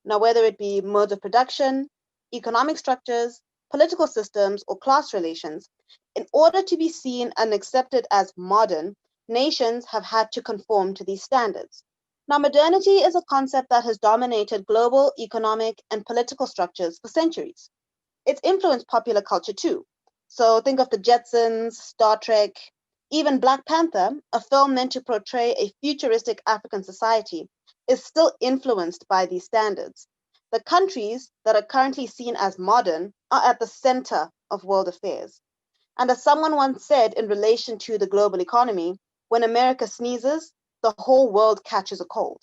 Now, whether it be modes of production, economic structures, political systems, or class relations, in order to be seen and accepted as modern, nations have had to conform to these standards. Now, modernity is a concept that has dominated global economic and political structures for centuries. It's influenced popular culture too. So think of the Jetsons, Star Trek, even Black Panther, a film meant to portray a futuristic African society, is still influenced by these standards. The countries that are currently seen as modern are at the center of world affairs. And as someone once said in relation to the global economy, when America sneezes, the whole world catches a cold.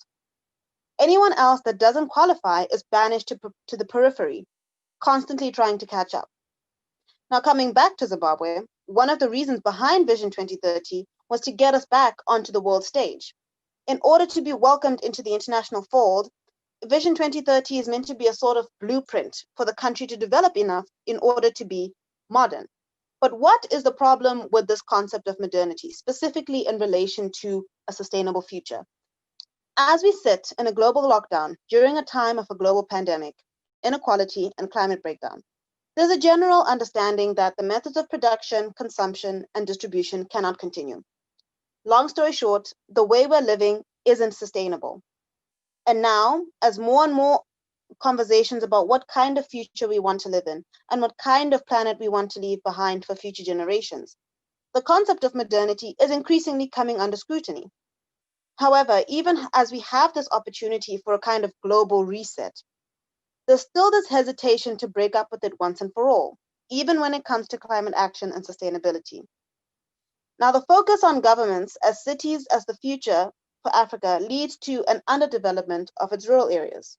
Anyone else that doesn't qualify is banished to the periphery, constantly trying to catch up. Now, coming back to Zimbabwe, one of the reasons behind Vision 2030 was to get us back onto the world stage. In order to be welcomed into the international fold, Vision 2030 is meant to be a sort of blueprint for the country to develop enough in order to be modern. But what is the problem with this concept of modernity, specifically in relation to a sustainable future? As we sit in a global lockdown during a time of a global pandemic, inequality, and climate breakdown, there's a general understanding that the methods of production, consumption, and distribution cannot continue. Long story short, the way we're living isn't sustainable. And now, as more and more conversations about what kind of future we want to live in and what kind of planet we want to leave behind for future generations, the concept of modernity is increasingly coming under scrutiny. However, even as we have this opportunity for a kind of global reset, there's still this hesitation to break up with it once and for all, even when it comes to climate action and sustainability. Now, the focus on governments as cities as the future for Africa leads to an underdevelopment of its rural areas.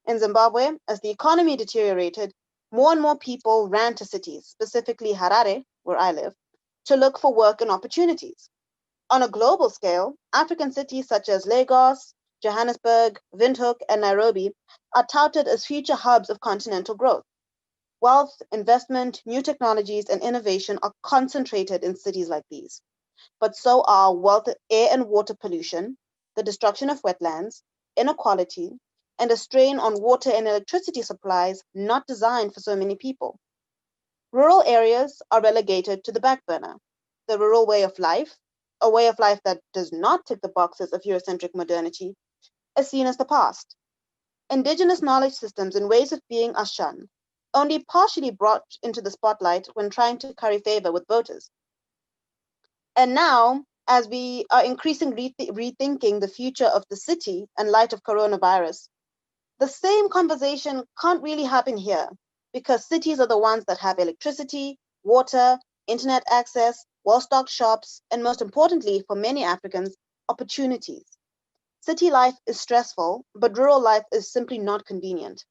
In Zimbabwe, as the economy deteriorated, more and more people ran to cities, specifically Harare, where I live, to look for work and opportunities. On a global scale, African cities such as Lagos, Johannesburg, Windhoek, and Nairobi are touted as future hubs of continental growth. Wealth, investment, new technologies, and innovation are concentrated in cities like these. But so are air and water pollution, the destruction of wetlands, inequality, and a strain on water and electricity supplies not designed for so many people. Rural areas are relegated to the back burner. The rural way of life, a way of life that does not tick the boxes of Eurocentric modernity, is seen as the past. Indigenous knowledge systems and ways of being are shunned, only partially brought into the spotlight when trying to curry favor with voters. And now, as we are increasingly rethinking the future of the city in light of coronavirus, the same conversation can't really happen here because cities are the ones that have electricity, water, internet access, well-stocked shops, and most importantly, for many Africans, opportunities. City life is stressful, but rural life is simply not convenient.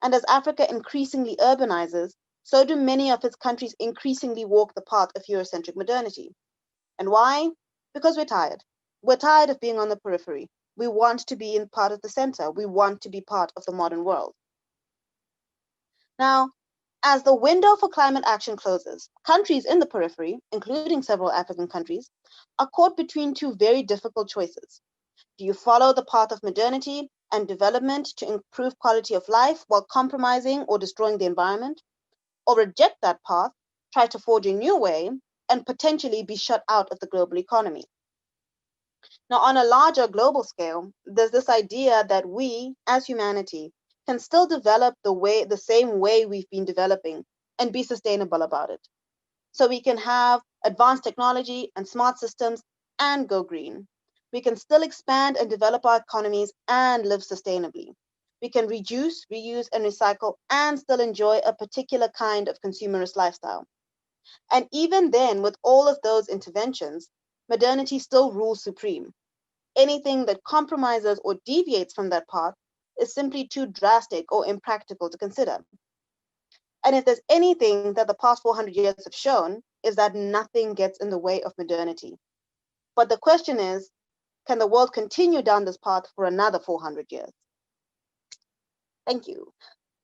And as Africa increasingly urbanizes, so do many of its countries increasingly walk the path of Eurocentric modernity. And why? Because we're tired. We're tired of being on the periphery. We want to be in part of the center. We want to be part of the modern world. Now, as the window for climate action closes, countries in the periphery, including several African countries, are caught between two very difficult choices. Do you follow the path of modernity and development to improve quality of life while compromising or destroying the environment? Or reject that path, try to forge a new way, and potentially be shut out of the global economy? Now, on a larger global scale, there's this idea that we, as humanity, can still develop the same way we've been developing and be sustainable about it. So we can have advanced technology and smart systems and go green. We can still expand and develop our economies and live sustainably. We can reduce, reuse, and recycle and still enjoy a particular kind of consumerist lifestyle. And even then, with all of those interventions, modernity still rules supreme. Anything that compromises or deviates from that path is simply too drastic or impractical to consider. And if there's anything that the past 400 years have shown, is that nothing gets in the way of modernity. But the question is, can the world continue down this path for another 400 years? Thank you.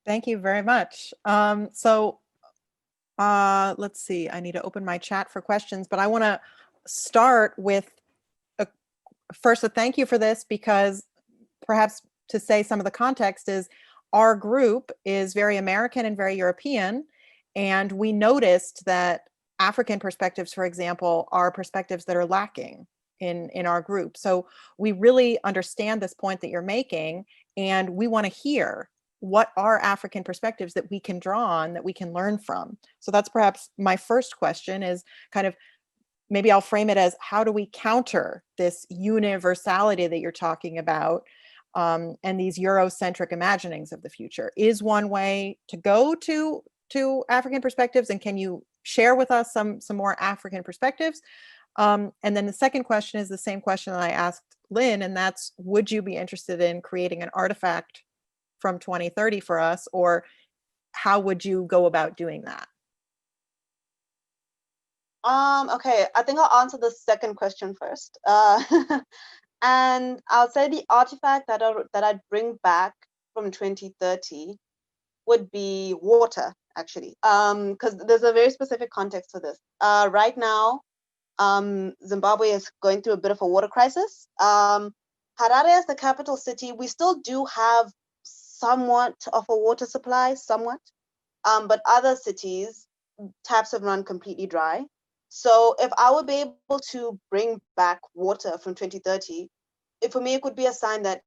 Thank you very much. Let's see, I need to open my chat for questions, but I want to start with first a thank you for this, because perhaps to say some of the context is our group is very American and very European, and we noticed that African perspectives, for example, are perspectives that are lacking in our group. So we really understand this point that you're making, and we want to hear what are African perspectives that we can draw on, that we can learn from. So that's perhaps my first question, is kind of, maybe I'll frame it as, how do we counter this universality that you're talking about, and these Eurocentric imaginings of the future? Is one way to go to African perspectives, and can you share with us some more African perspectives? And then the second question is the same question that I asked Lynn, and that's, would you be interested in creating an artifact from 2030 for us, or how would you go about doing that? Okay, I think I'll answer the second question first. And I'll say the artifact that I'd bring back from 2030 would be water, actually, because there's a very specific context to this. Right now, Zimbabwe is going through a bit of a water crisis. Harare, as the capital city, we still do have somewhat of a water supply, but other cities, taps have run completely dry. So if I would be able to bring back water from 2030, for me, it would be a sign that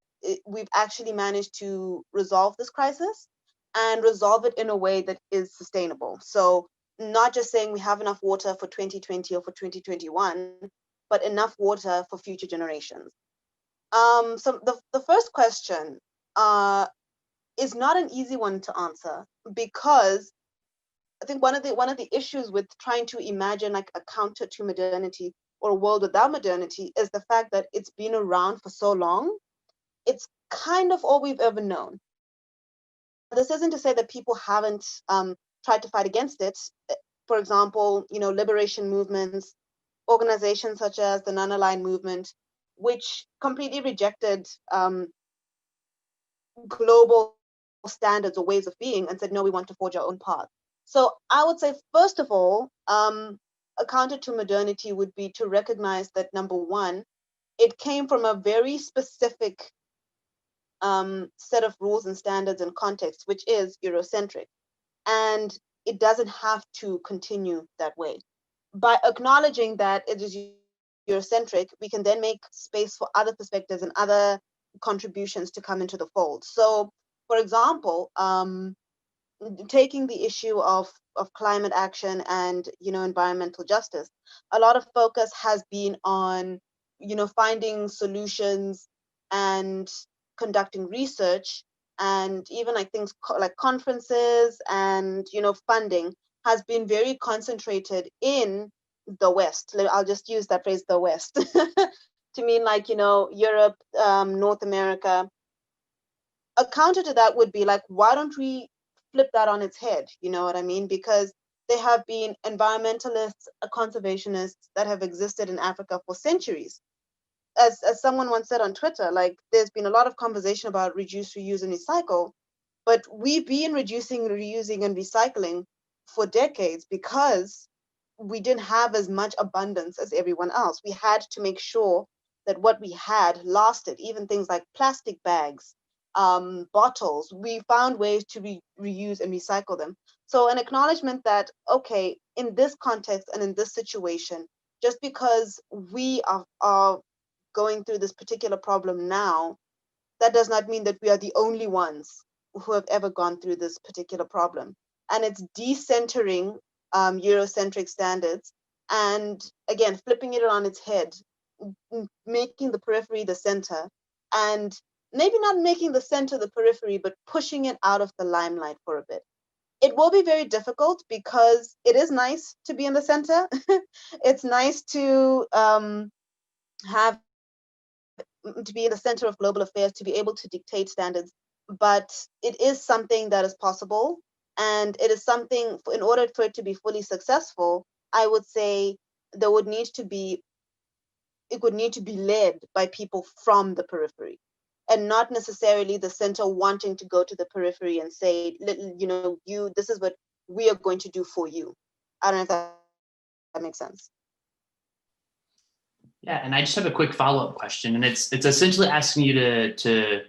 we've actually managed to resolve this crisis and resolve it in a way that is sustainable. So not just saying we have enough water for 2020 or for 2021, but enough water for future generations. So the first question is not an easy one to answer, because I think one of the issues with trying to imagine like a counter to modernity or a world without modernity is the fact that it's been around for so long. It's kind of all we've ever known. This isn't to say that people haven't tried to fight against it. For example, liberation movements, organizations such as the non-aligned movement, which completely rejected global standards or ways of being and said, no, we want to forge our own path. So I would say, first of all, a counter to modernity would be to recognize that, number one, it came from a very specific set of rules and standards and context, which is Eurocentric. And it doesn't have to continue that way. By acknowledging that it is Eurocentric, we can then make space for other perspectives and other contributions to come into the fold. So, for example, taking the issue of climate action and environmental justice, a lot of focus has been on finding solutions and conducting research, and even like things like conferences and funding has been very concentrated in the West. I'll just use that phrase, the West, to mean like Europe, North America. A counter to that would be like, why don't we flip that on its head? You know what I mean? Because there have been environmentalists, conservationists that have existed in Africa for centuries. As someone once said on Twitter, like, there's been a lot of conversation about reduce, reuse, and recycle, but we've been reducing, reusing, and recycling for decades because we didn't have as much abundance as everyone else. We had to make sure that what we had lasted, even things like plastic bags, bottles. We found ways to reuse and recycle them. So an acknowledgement that, okay, in this context and in this situation, just because we are going through this particular problem now, that does not mean that we are the only ones who have ever gone through this particular problem. And it's decentering Eurocentric standards, and again, flipping it on its head, making the periphery the center, and maybe not making the center the periphery, but pushing it out of the limelight for a bit. It will be very difficult because it is nice to be in the center. It's nice to be in the center of global affairs, to be able to dictate standards, but it is something that is possible, and it is something, in order for it to be fully successful, I would say there would need to be, it would need to be led by people from the periphery, and not necessarily the center wanting to go to the periphery and say, you know, this is what we are going to do for you. I don't know if that makes sense. Yeah, and I just have a quick follow-up question, and it's essentially asking you to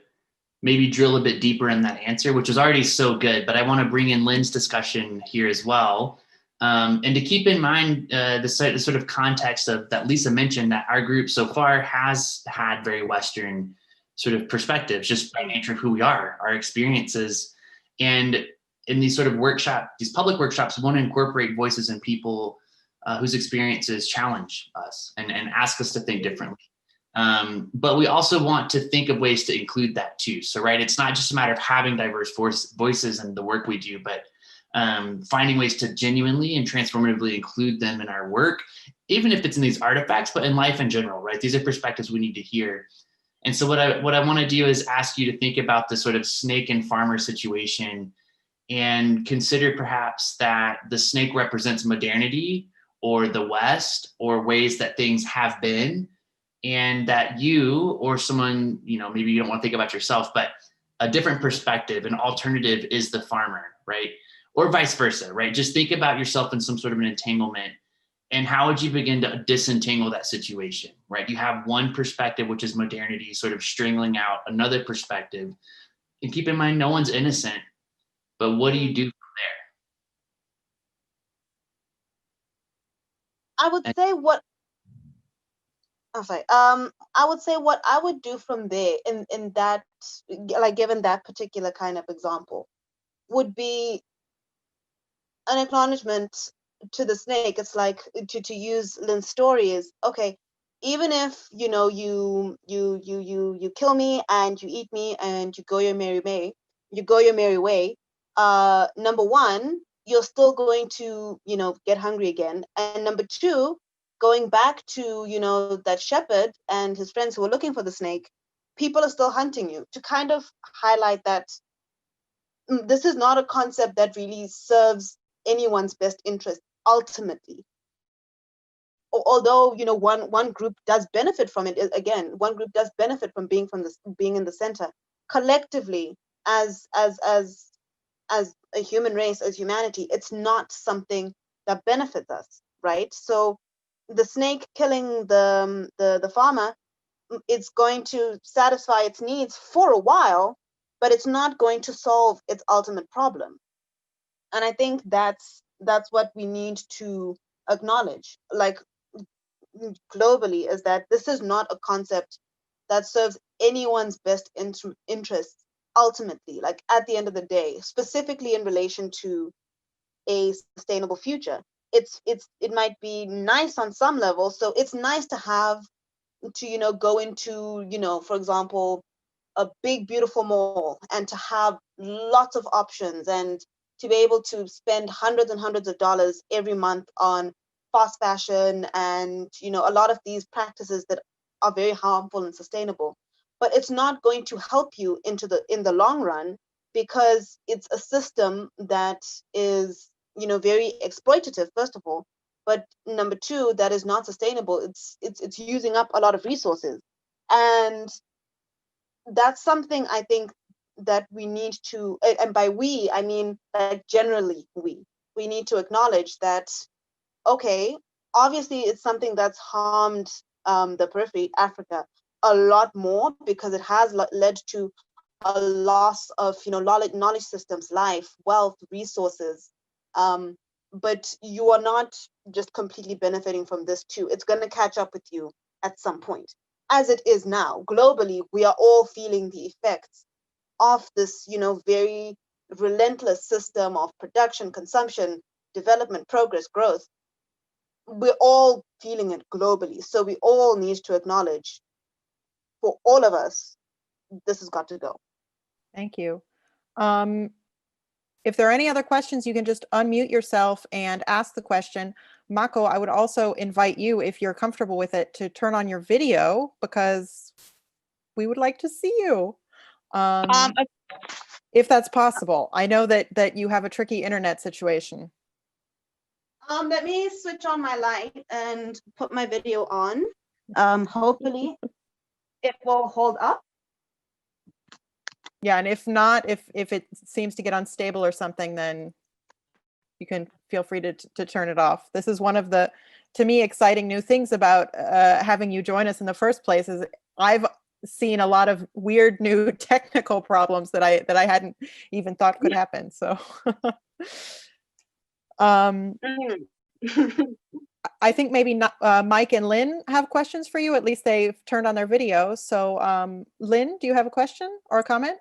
maybe drill a bit deeper in that answer, which is already so good, but I want to bring in Lynn's discussion here as well. And to keep in mind the sort of context of that Lisa mentioned, that our group so far has had very Western sort of perspectives, just by nature of who we are, our experiences. And in these sort of these public workshops, we want to incorporate voices and people whose experiences challenge us and ask us to think differently. But we also want to think of ways to include that too. So, right, it's not just a matter of having diverse voices in the work we do, but finding ways to genuinely and transformatively include them in our work, even if it's in these artifacts, but in life in general, right? These are perspectives we need to hear. And so what I want to do is ask you to think about the sort of snake and farmer situation and consider perhaps that the snake represents modernity or the West or ways that things have been, and that you or someone, you know, maybe you don't want to think about yourself, but a different perspective, an alternative is the farmer, right? Or vice versa, right? Just think about yourself in some sort of an entanglement, and how would you begin to disentangle that situation, right? You have one perspective, which is modernity, sort of strangling out another perspective. And keep in mind, no one's innocent, but what do you do from I would say what I would say what I would do from there in that, like, given that particular kind of example, would be an acknowledgement to the snake. It's like, to use Lynn's story is, okay, even if, you know, you kill me and you eat me and you go your merry way, number one, you're still going to, you know, get hungry again, and number two, going back to, you know, that shepherd and his friends who were looking for the snake, people are still hunting you, to kind of highlight that this is not a concept that really serves anyone's best interest ultimately. Although, you know, one group does benefit from it, again, one group does benefit from being in the center. Collectively, as a human race, as humanity, it's not something that benefits us, right? So the snake killing the farmer, it's going to satisfy its needs for a while, but it's not going to solve its ultimate problem. And I think that's what we need to acknowledge, like, globally, is that this is not a concept that serves anyone's best interests ultimately, like, at the end of the day, specifically in relation to a sustainable future. It might be nice on some level, so it's nice to have, to, you know, go into, you know, for example, a big beautiful mall and to have lots of options and to be able to spend hundreds and hundreds of dollars every month on fast fashion and, you know, a lot of these practices that are very harmful and sustainable. But it's not going to help you in the long run, because it's a system that is, you know, very exploitative, first of all, but number two, that is not sustainable. It's using up a lot of resources, and that's something I think that we need to, and by we, I mean, like, generally we need to acknowledge that, okay, obviously it's something that's harmed the periphery, Africa, a lot more, because it has led to a loss of, you know, knowledge systems, life, wealth, resources. But you are not just completely benefiting from this too. It's going to catch up with you at some point. As it is now, globally, we are all feeling the effects of this, you know, very relentless system of production, consumption, development, progress, growth. We're all feeling it globally. So we all need to acknowledge, for all of us, this has got to go. Thank you. If there are any other questions, you can just unmute yourself and ask the question. Mako, I would also invite you, if you're comfortable with it, to turn on your video, because we would like to see you. If that's possible. I know that you have a tricky internet situation. Let me switch on my light and put my video on. Hopefully it will hold up. Yeah, and if not, if it seems to get unstable or something, then you can feel free to turn it off. This is one of the, to me, exciting new things about having you join us in the first place. Is I've seen a lot of weird new technical problems that I hadn't even thought could happen. So I think maybe Mike and Lynn have questions for you. At least they've turned on their video. So Lynn, do you have a question or a comment?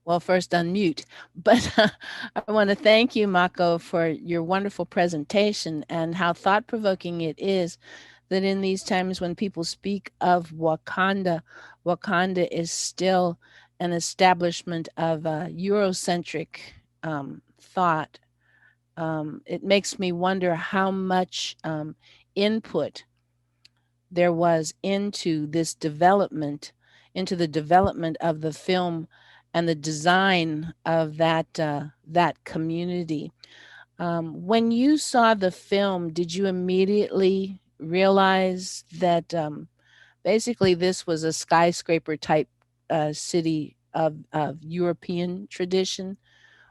Well, first unmute, but I want to thank you, Mako, for your wonderful presentation and how thought-provoking it is that in these times when people speak of Wakanda, Wakanda is still an establishment of Eurocentric thought. It makes me wonder how much input there was into this development, into the development of the film and the design of that community. When you saw the film, did you immediately realize that basically this was a skyscraper type city of European tradition,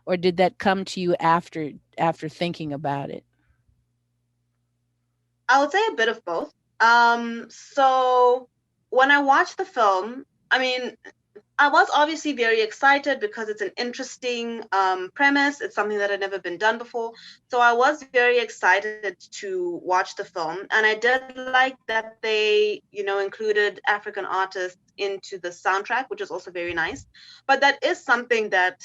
or did that come to you after thinking about it? I would say a bit of both. So when I watched the film, I mean, I was obviously very excited because it's an interesting premise. It's something that had never been done before. So I was very excited to watch the film. And I did like that they, included African artists into the soundtrack, which is also very nice. But that is something that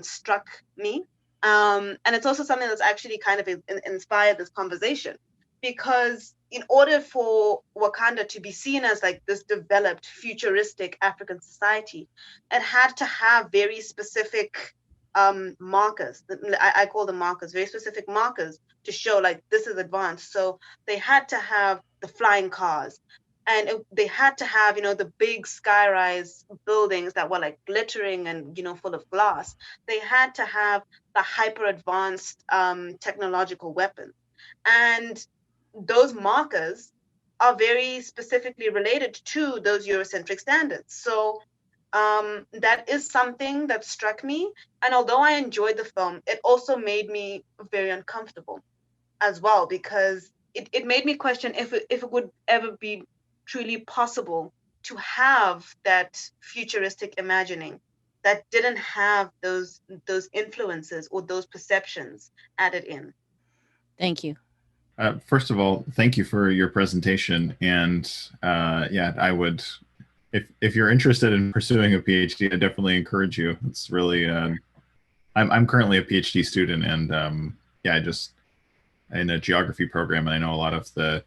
struck me. And it's also something that's actually kind of inspired this conversation. Because in order for Wakanda to be seen as like this developed, futuristic African society, it had to have very specific markers. I call them markers, very specific markers to show like this is advanced. So they had to have the flying cars, and they had to have, the big skyrise buildings that were like glittering and, full of glass. They had to have the hyper advanced technological weapons. And those markers are very specifically related to those Eurocentric standards. So that is something that struck me. And although I enjoyed the film, it also made me very uncomfortable as well, because it made me question if it would ever be truly possible to have that futuristic imagining that didn't have those influences or those perceptions added in. Thank you. First of all, thank you for your presentation. And yeah, I would, if you're interested in pursuing a PhD, I definitely encourage you. It's really, I'm currently a PhD student, and yeah, I just in a geography program, and I know a lot of the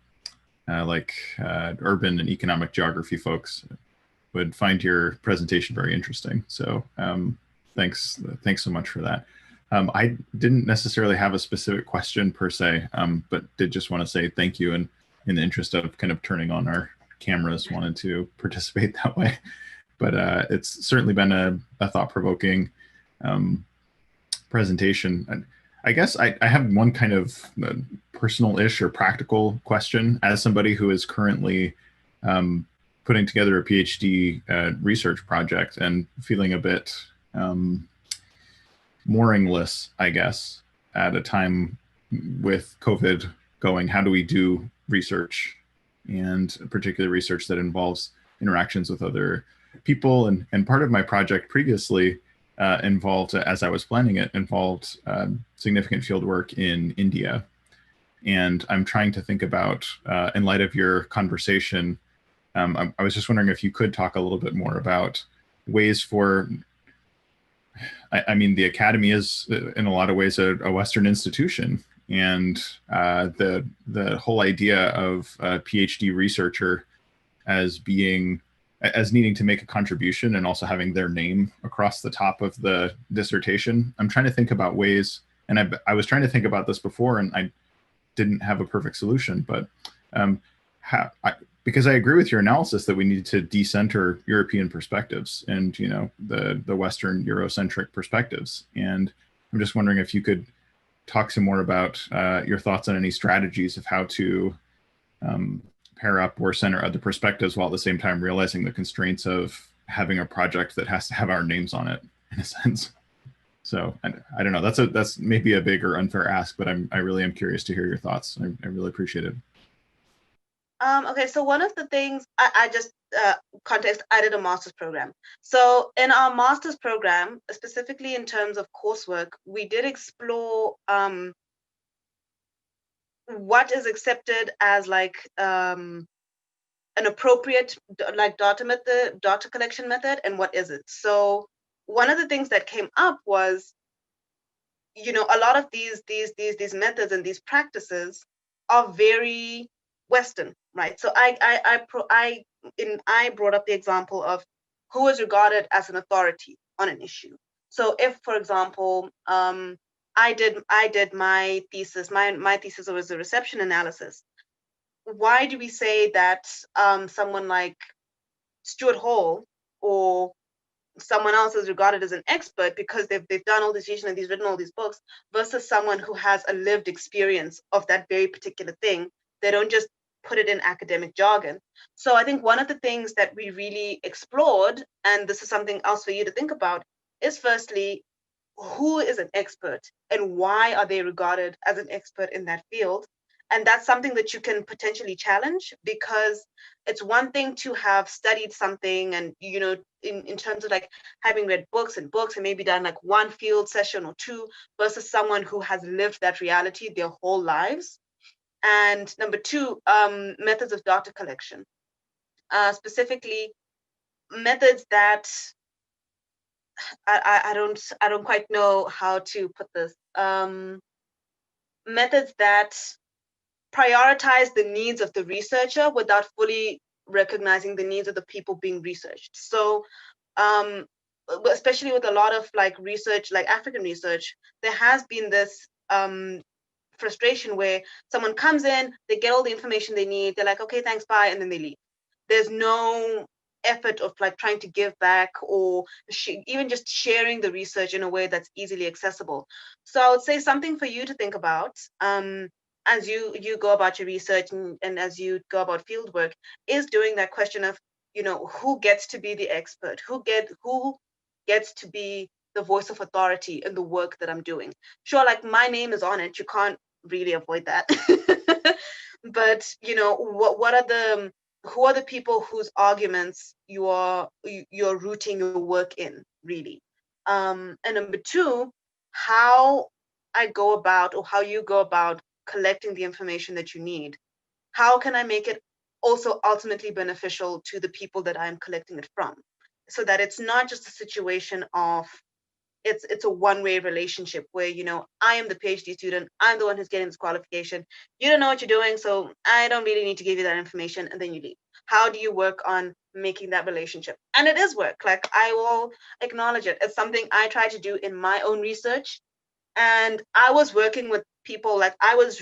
urban and economic geography folks would find your presentation very interesting. So thanks so much for that. I didn't necessarily have a specific question per se, but did just want to say thank you, and in the interest of kind of turning on our cameras, wanted to participate that way. But it's certainly been a thought-provoking presentation. And I guess I have one kind of personal-ish or practical question as somebody who is currently putting together a PhD research project and feeling a bit mooringless, I guess, at a time with COVID going. How do we do research, and particular research that involves interactions with other people? And part of my project previously involved, as I was planning it, involved significant field work in India. And I'm trying to think about, in light of your conversation, I was just wondering if you could talk a little bit more about ways for, I mean, the academy is in a lot of ways a Western institution, and the whole idea of a PhD researcher as needing to make a contribution and also having their name across the top of the dissertation. I'm trying to think about ways, and I was trying to think about this before, and I didn't have a perfect solution, but because I agree with your analysis that we need to decenter European perspectives and, the Western Eurocentric perspectives. And I'm just wondering if you could talk some more about your thoughts on any strategies of how to pair up or center other perspectives while at the same time realizing the constraints of having a project that has to have our names on it, in a sense. So I don't know. That's maybe a big or unfair ask, but I really am curious to hear your thoughts. I really appreciate it. Okay, so one of the things I just context, I did a master's program. So in our master's program, specifically in terms of coursework, we did explore what is accepted as like an appropriate like data collection method, and what isn't. So one of the things that came up was, you know, a lot of these methods and these practices are very Western, right? So I brought up the example of who is regarded as an authority on an issue. So if, for example, I did my thesis. My thesis was a reception analysis. Why do we say that someone like Stuart Hall or someone else is regarded as an expert because they've done all this research and they've written all these books, versus someone who has a lived experience of that very particular thing? They don't just put it in academic jargon. So I think one of the things that we really explored, and this is something else for you to think about, is firstly, who is an expert and why are they regarded as an expert in that field? And that's something that you can potentially challenge, because it's one thing to have studied something and, you know, in terms of like having read books and maybe done like one field session or two, versus someone who has lived that reality their whole lives. And number two, methods of data collection, specifically methods that I don't quite know how to put this. Methods that prioritize the needs of the researcher without fully recognizing the needs of the people being researched. So especially with a lot of like research, like African research, there has been this frustration where someone comes in, they get all the information they need, they're like, okay, thanks, bye, and then they leave. There's no effort of like trying to give back or even just sharing the research in a way that's easily accessible. So I would say something for you to think about as you go about your research and as you go about fieldwork, is doing that question of, you know, who gets to be the expert, who gets to be the voice of authority in the work that I'm doing. Sure, like my name is on it, you can't really avoid that. But you know, who are the people whose arguments you're rooting your work in, really? And number two, how I go about, or how you go about collecting the information that you need. How can I make it also ultimately beneficial to the people that I'm collecting it from, so that it's not just a situation of it's a one-way relationship where, you know, I am the PhD student, I'm the one who's getting this qualification, you don't know what you're doing, so I don't really need to give you that information, and then you leave. How do you work on making that relationship? And it is work, like I will acknowledge it. It's something I try to do in my own research. And I was working with people, like I was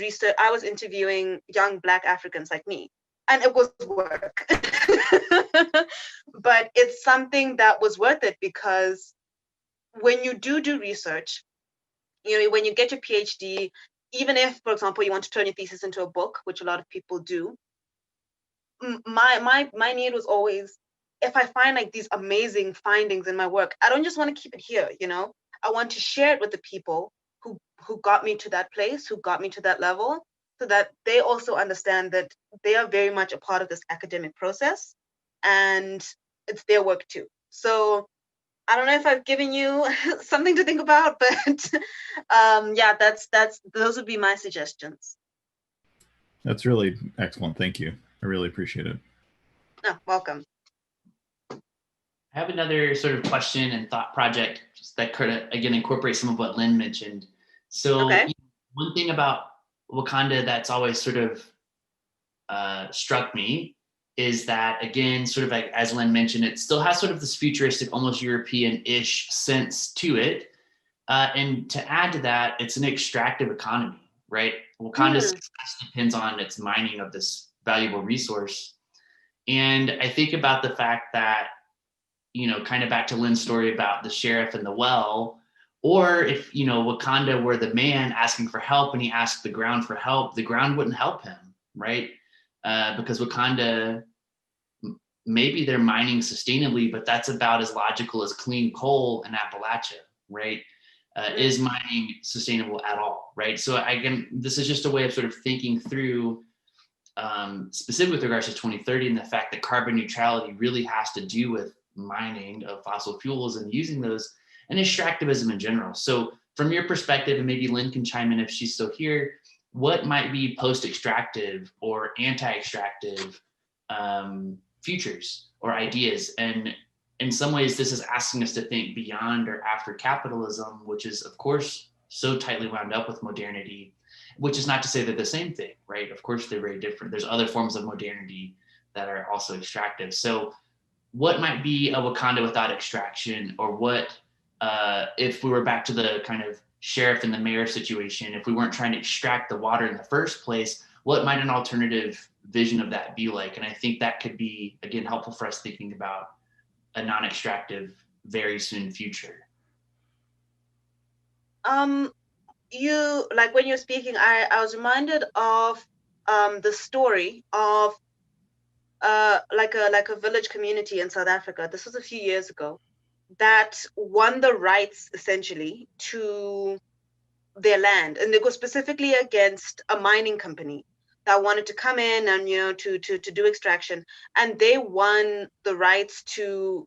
interviewing young Black Africans like me, and it was work. But it's something that was worth it, because when you do research, you know, when you get your PhD, even if, for example, you want to turn your thesis into a book, which a lot of people do, my need was always, if I find like these amazing findings in my work, I don't just want to keep it here, you know, I want to share it with the people who got me to that place, who got me to that level, so that they also understand that they are very much a part of this academic process and it's their work too. So I don't know if I've given you something to think about, but yeah, those would be my suggestions. That's really excellent. Thank you. I really appreciate it. Oh, welcome. I have another sort of question and thought project that could, again, incorporate some of what Lynn mentioned. So okay. One thing about Wakanda that's always sort of struck me is that, again, sort of like as Lynn mentioned, it still has sort of this futuristic, almost European-ish sense to it. And to add to that, it's an extractive economy, right? Wakanda's success depends on its mining of this valuable resource. And I think about the fact that, you know, kind of back to Lynn's story about the sheriff and the well, Or if, Wakanda were the man asking for help and he asked the ground for help, the ground wouldn't help him, right? Because Wakanda, maybe they're mining sustainably, but that's about as logical as clean coal in Appalachia, right? Is mining sustainable at all, right? So this is just a way of sort of thinking through, specifically with regards to 2030 and the fact that carbon neutrality really has to do with mining of fossil fuels and using those, and extractivism in general. So from your perspective, and maybe Lynn can chime in if she's still here, what might be post-extractive or anti-extractive futures or ideas? And in some ways, this is asking us to think beyond or after capitalism, which is, of course, so tightly wound up with modernity, which is not to say they're the same thing, right? Of course, they're very different. There's other forms of modernity that are also extractive. So what might be a Wakanda without extraction, or what, if we were back to the kind of sheriff and the mayor situation, if we weren't trying to extract the water in the first place, what might an alternative vision of that be like? And I think that could be, again, helpful for us thinking about a non-extractive, very soon future. You, like when you're speaking, I was reminded of the story of like a village community in South Africa. This was a few years ago, that won the rights essentially to their land, and they go specifically against a mining company that wanted to come in and to do extraction, and they won the rights to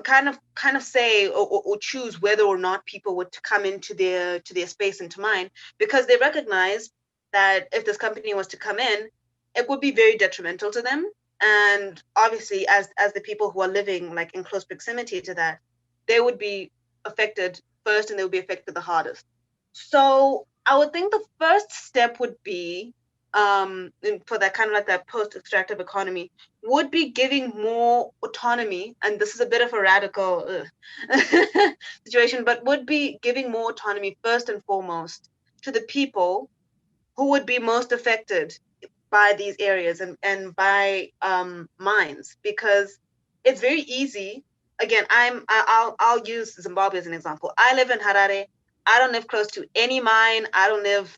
kind of say or choose whether or not people would come into their space and to mine, because they recognized that if this company was to come in, it would be very detrimental to them. And obviously, as the people who are living like in close proximity to that, they would be affected first, and they would be affected the hardest. So I would think the first step would be, for that kind of like that post-extractive economy, would be giving more autonomy. And this is a bit of a radical situation, but would be giving more autonomy first and foremost to the people who would be most affected by these areas and by mines, because it's very easy. Again, I'll use Zimbabwe as an example. I live in Harare. I don't live close to any mine. I don't live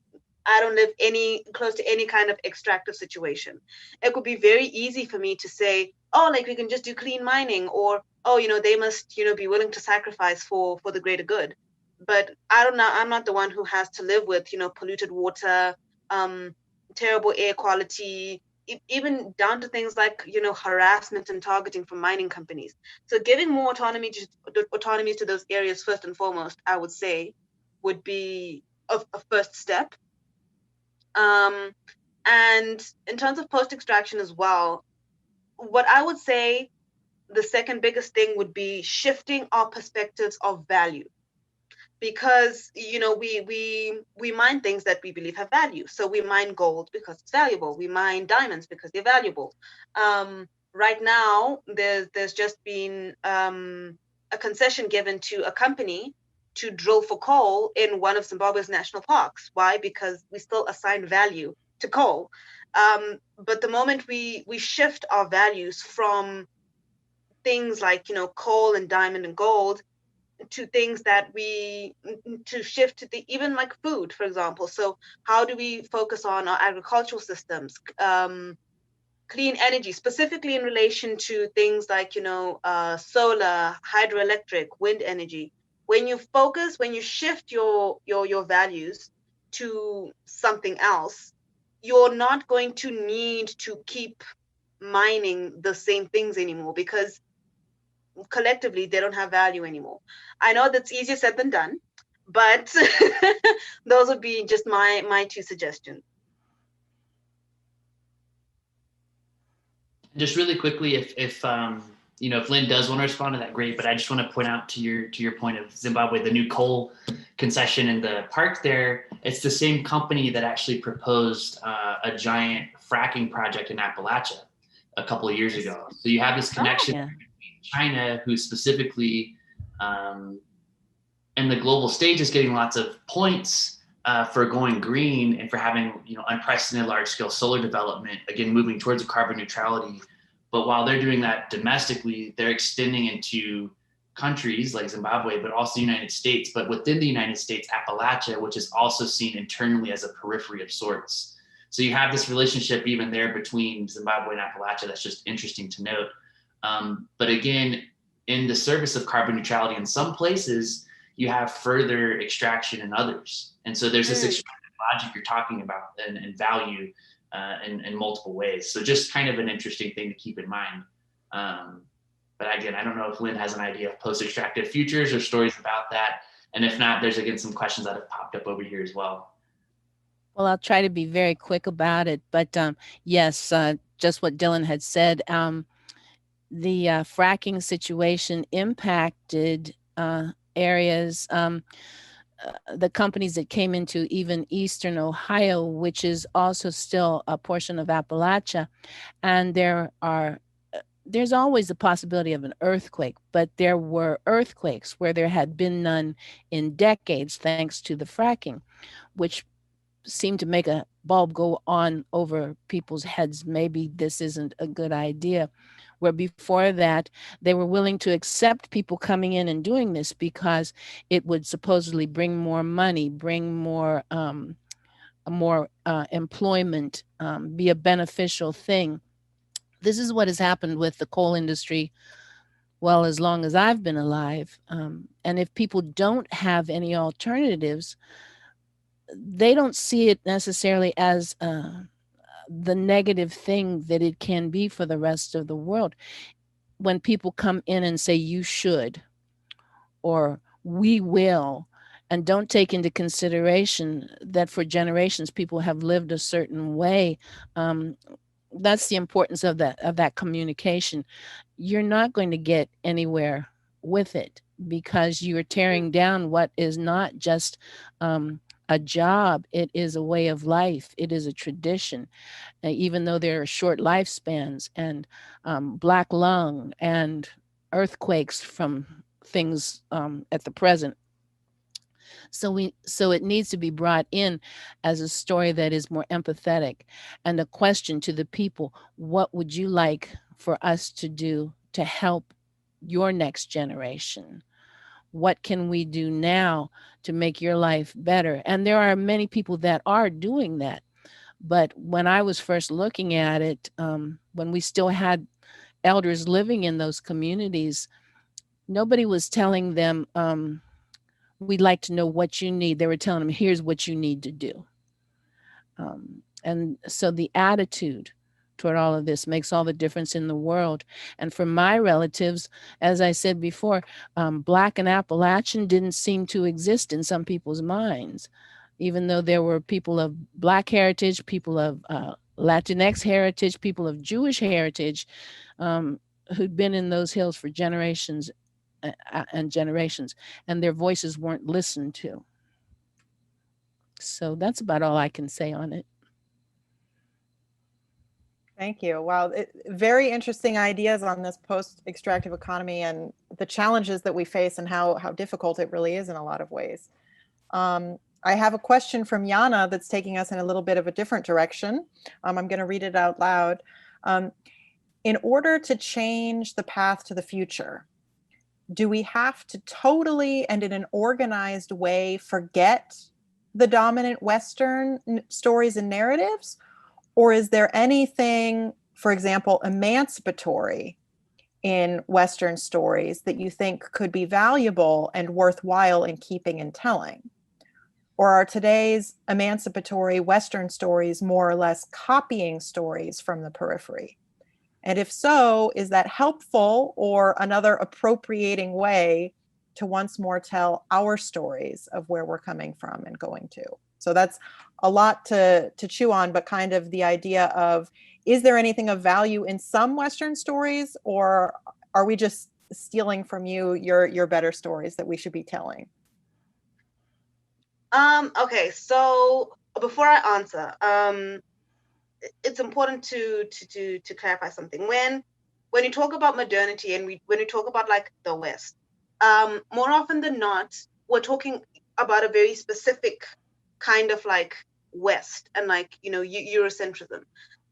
close to any kind of extractive situation. It could be very easy for me to say, oh, like we can just do clean mining, or oh, they must be willing to sacrifice for the greater good. But I'm not the one who has to live with polluted water, terrible air quality, even down to things like harassment and targeting from mining companies. So giving more autonomy to those areas first and foremost, I would say, would be a first step. And in terms of post-extraction as well, what I would say the second biggest thing would be shifting our perspectives of value. Because we mine things that we believe have value. So we mine gold because it's valuable. We mine diamonds because they're valuable. Right now, there's just been a concession given to a company to drill for coal in one of Zimbabwe's national parks. Why? Because we still assign value to coal. But the moment we shift our values from things like coal and diamond and gold to things that to shift to even like food, for example. So how do we focus on our agricultural systems, clean energy, specifically in relation to things like solar, hydroelectric, wind energy? When you shift your values to something else, you're not going to need to keep mining the same things anymore, because collectively they don't have value anymore. I know that's easier said than done, but those would be just my two suggestions. Just really quickly, if Lynn does want to respond to that, great. But I just want to point out to your point of Zimbabwe, the new coal concession in the park there. It's the same company that actually proposed a giant fracking project in Appalachia a couple of years ago. So you have this connection between China, who specifically in the global stage is getting lots of points for going green and for having unprecedented large-scale solar development, again moving towards a carbon neutrality. But while they're doing that domestically, they're extending into countries like Zimbabwe, but also the United States. But within the United States, Appalachia, which is also seen internally as a periphery of sorts. So you have this relationship even there between Zimbabwe and Appalachia that's just interesting to note. But again, in the service of carbon neutrality, in some places, you have further extraction in others. And so there's this extractive logic you're talking about and value in multiple ways. So just kind of an interesting thing to keep in mind. But again, I don't know if Lynn has an idea of post-extractive futures or stories about that. And if not, there's again some questions that have popped up over here as well. Well, I'll try to be very quick about it. But yes, just what Dylan had said, the fracking situation impacted areas, the companies that came into even Eastern Ohio, which is also still a portion of Appalachia. And there's always the possibility of an earthquake, but there were earthquakes where there had been none in decades, thanks to the fracking, which seemed to make a bulb go on over people's heads. Maybe this isn't a good idea. Where before that, they were willing to accept people coming in and doing this because it would supposedly bring more money, bring more employment, be a beneficial thing. This is what has happened with the coal industry, well, as long as I've been alive. And if people don't have any alternatives, they don't see it necessarily as the negative thing that it can be for the rest of the world. When people come in and say, you should, or we will, and don't take into consideration that for generations, people have lived a certain way, that's the importance of that communication. You're not going to get anywhere with it because you're tearing down what is not just a job. It is a way of life. It is a tradition. Even though there are short lifespans and black lung and earthquakes from things at the present. So it needs to be brought in as a story that is more empathetic and a question to the people. What would you like for us to do to help your next generation? What can we do now to make your life better? And there are many people that are doing that. But when I was first looking at it, when we still had elders living in those communities, nobody was telling them, we'd like to know what you need. They were telling them, here's what you need to do. And so the attitude toward all of this makes all the difference in the world. And for my relatives, as I said before, Black and Appalachian didn't seem to exist in some people's minds, even though there were people of Black heritage, people of Latinx heritage, people of Jewish heritage, who'd been in those hills for generations and generations, and their voices weren't listened to. So that's about all I can say on it. Thank you. Wow, very interesting ideas on this post-extractive economy and the challenges that we face and how difficult it really is in a lot of ways. I have a question from Yana that's taking us in a little bit of a different direction. I'm going to read it out loud. In order to change the path to the future, do we have to totally and in an organized way forget the dominant Western stories and narratives? Or is there anything, for example, emancipatory in Western stories that you think could be valuable and worthwhile in keeping and telling? Or are today's emancipatory Western stories more or less copying stories from the periphery? And if so, is that helpful or another appropriating way to once more tell our stories of where we're coming from and going to? So that's a lot to chew on, but kind of the idea of, is there anything of value in some Western stories, or are we just stealing from you your better stories that we should be telling? Okay, so before I answer, it's important to clarify something. When you talk about modernity and when you talk about like the West, more often than not, we're talking about a very specific kind of like West and like, you know, Eurocentrism.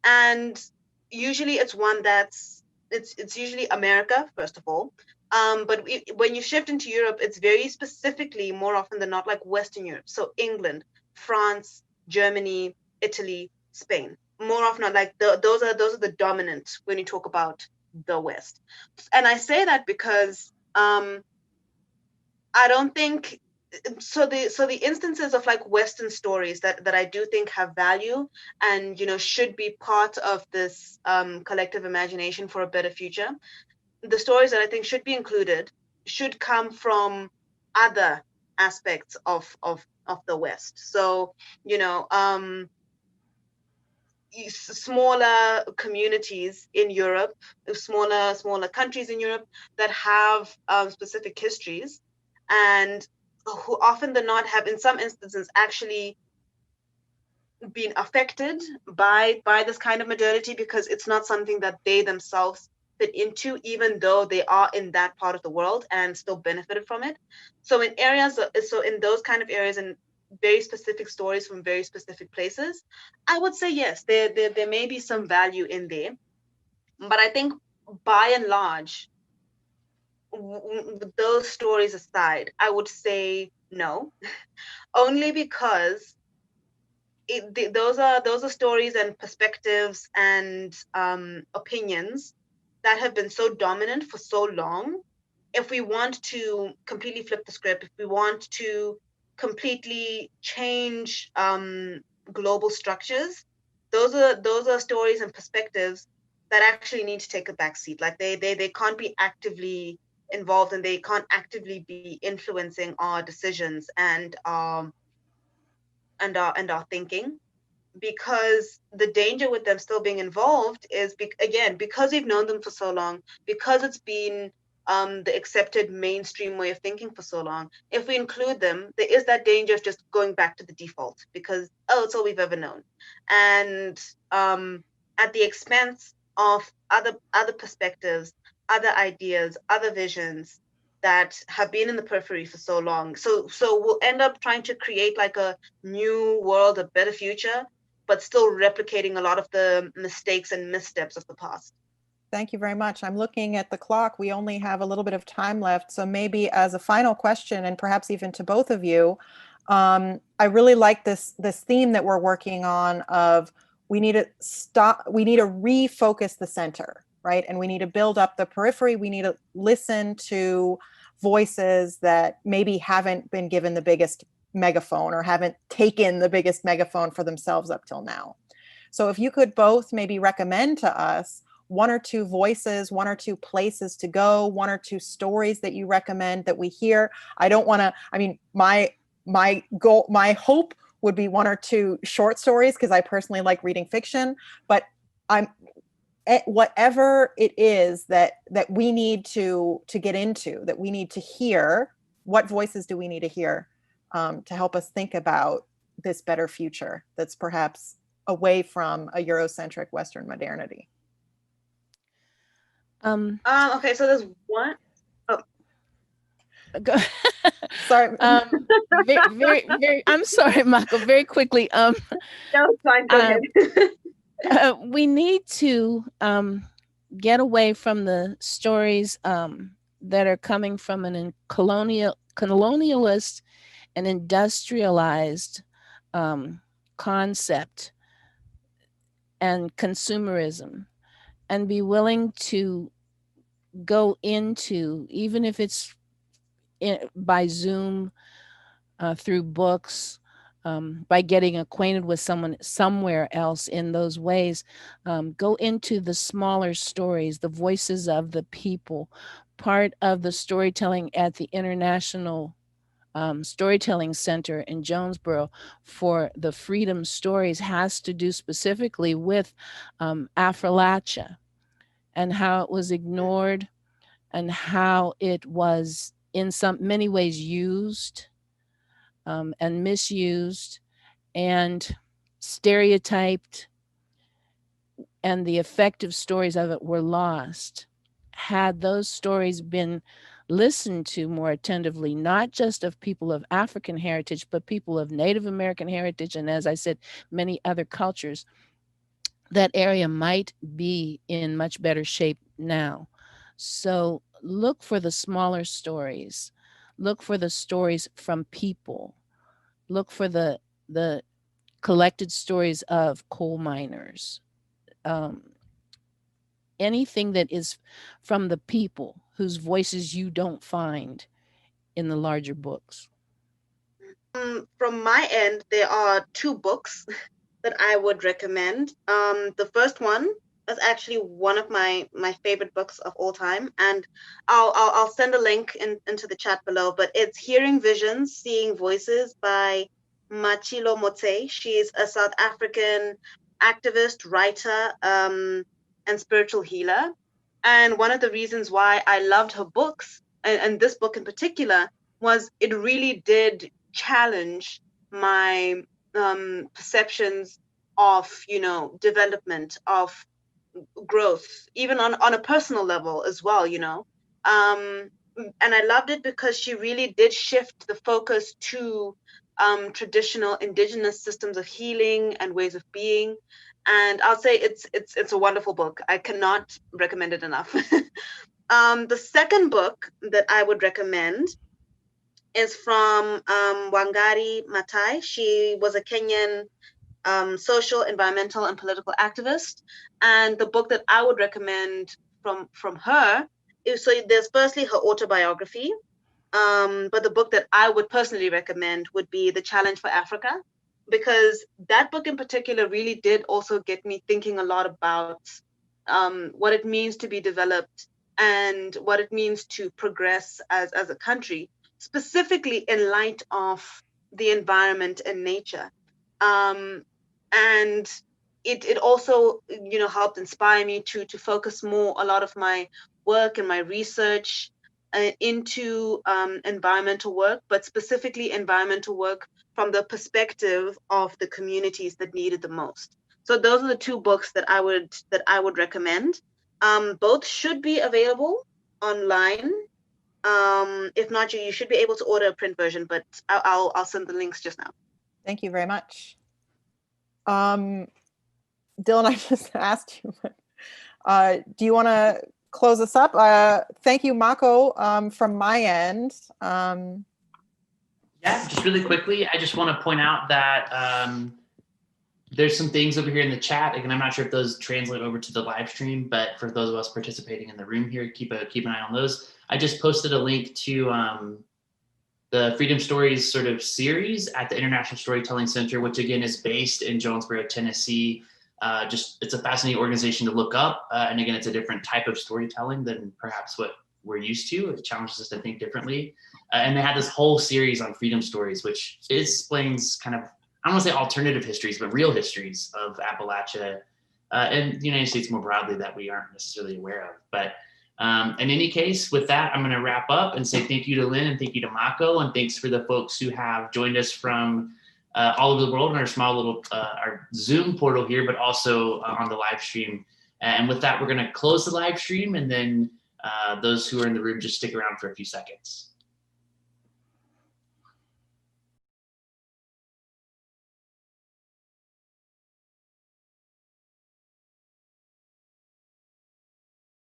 And usually it's one that's, it's usually America, first of all. But when you shift into Europe, it's very specifically, more often than not, like Western Europe. So England, France, Germany, Italy, Spain. More often not, like those are the dominant when you talk about the West. And I say that because I don't think so. The instances of like Western stories that I do think have value and should be part of this collective imagination for a better future. The stories that I think should be included should come from other aspects of the West. So, smaller communities in Europe, smaller countries in Europe that have specific histories, and who often than not have, in some instances, actually been affected by this kind of modernity, because it's not something that they themselves fit into, even though they are in that part of the world and still benefited from it. So in those kind of areas, and very specific stories from very specific places, I would say yes, there may be some value in there. But I think by and large, those stories aside, I would say no, only because those are stories and perspectives and opinions that have been so dominant for so long. If we want to completely flip the script, if we want to completely change global structures, those are stories and perspectives that actually need to take a back seat. Like they can't be actively involved, and they can't actively be influencing our decisions and our thinking, because the danger with them still being involved is, again, because we've known them for so long, because it's been the accepted mainstream way of thinking for so long. If we include them, there is that danger of just going back to the default, because it's all we've ever known, and at the expense of other perspectives, other ideas, other visions that have been in the periphery for so long. So we'll end up trying to create like a new world, a better future, but still replicating a lot of the mistakes and missteps of the past. Thank you very much. I'm looking at the clock. We only have a little bit of time left. So maybe as a final question, and perhaps even to both of you, I really like this theme that we're working on of we need to refocus the center, right? And we need to build up the periphery. We need to listen to voices that maybe haven't been given the biggest megaphone or haven't taken the biggest megaphone for themselves up till now. So if you could both maybe recommend to us one or two voices, one or two places to go, one or two stories that you recommend that we hear. I don't want to, I mean, my goal, my hope would be one or two short stories, because I personally like reading fiction, but whatever it is that we need to get into, that we need to hear, what voices do we need to hear to help us think about this better future that's perhaps away from a Eurocentric Western modernity? Okay, so there's one. Oh. Sorry. Very. I'm sorry, Mako. Very quickly. No, it's fine. Go ahead. We need to get away from the stories that are coming from an colonialist and industrialized concept and consumerism, and be willing to go into, even if it's by Zoom, through books, by getting acquainted with someone somewhere else in those ways, go into the smaller stories, the voices of the people. Part of the storytelling at the International Storytelling Center in Jonesboro for the Freedom Stories has to do specifically with Afrilachian and how it was ignored and how it was in many ways used and misused and stereotyped, and the effective stories of it were lost. Had those stories been listened to more attentively, not just of people of African heritage, but people of Native American heritage, and as I said, many other cultures, that area might be in much better shape now. So look for the smaller stories. Look for the stories from people. Look for the collected stories of coal miners. Anything that is from the people whose voices you don't find in the larger books. From my end, there are two books that I would recommend. The first one is actually one of my favorite books of all time, and I'll send a link into the chat below. But it's Hearing Visions, Seeing Voices by Machilo Motse. She's a South African activist, writer, and spiritual healer. And one of the reasons why I loved her books, and this book in particular, was it really did challenge my perceptions of, development, of growth, even on a personal level as well, and I loved it because she really did shift the focus to traditional indigenous systems of healing and ways of being. And I'll say it's a wonderful book. I cannot recommend it enough. The second book that I would recommend is from Wangari Maathai. She was a Kenyan social, environmental, and political activist. And the book that I would recommend from her is, so there's firstly her autobiography, but the book that I would personally recommend would be The Challenge for Africa, because that book in particular really did also get me thinking a lot about what it means to be developed and what it means to progress as a country, specifically in light of the environment and nature. And it also, helped inspire me to focus more a lot of my work and my research into environmental work, but specifically environmental work from the perspective of the communities that need it the most. So those are the two books that I would recommend. Both should be available online. If not, you should be able to order a print version, but I'll send the links just now. Thank you very much. Dylan, I just asked you, do you want to close us up? Thank you, Mako, from my end. Yeah, just really quickly, I just want to point out that there's some things over here in the chat. Again, I'm not sure if those translate over to the live stream, but for those of us participating in the room here, keep an eye on those. I just posted a link to the Freedom Stories sort of series at the International Storytelling Center, which again is based in Jonesboro, Tennessee. It's a fascinating organization to look up. And again, it's a different type of storytelling than perhaps what we're used to. It challenges us to think differently. And they had this whole series on freedom stories, which explains kind of, I don't want to say alternative histories, but real histories of Appalachia and the United States more broadly that we aren't necessarily aware of. But in any case, with that, I'm going to wrap up and say thank you to Lynn and thank you to Mako, and thanks for the folks who have joined us from all over the world in our small little our Zoom portal here, but also on the live stream. And with that, we're going to close the live stream, and then those who are in the room just stick around for a few seconds.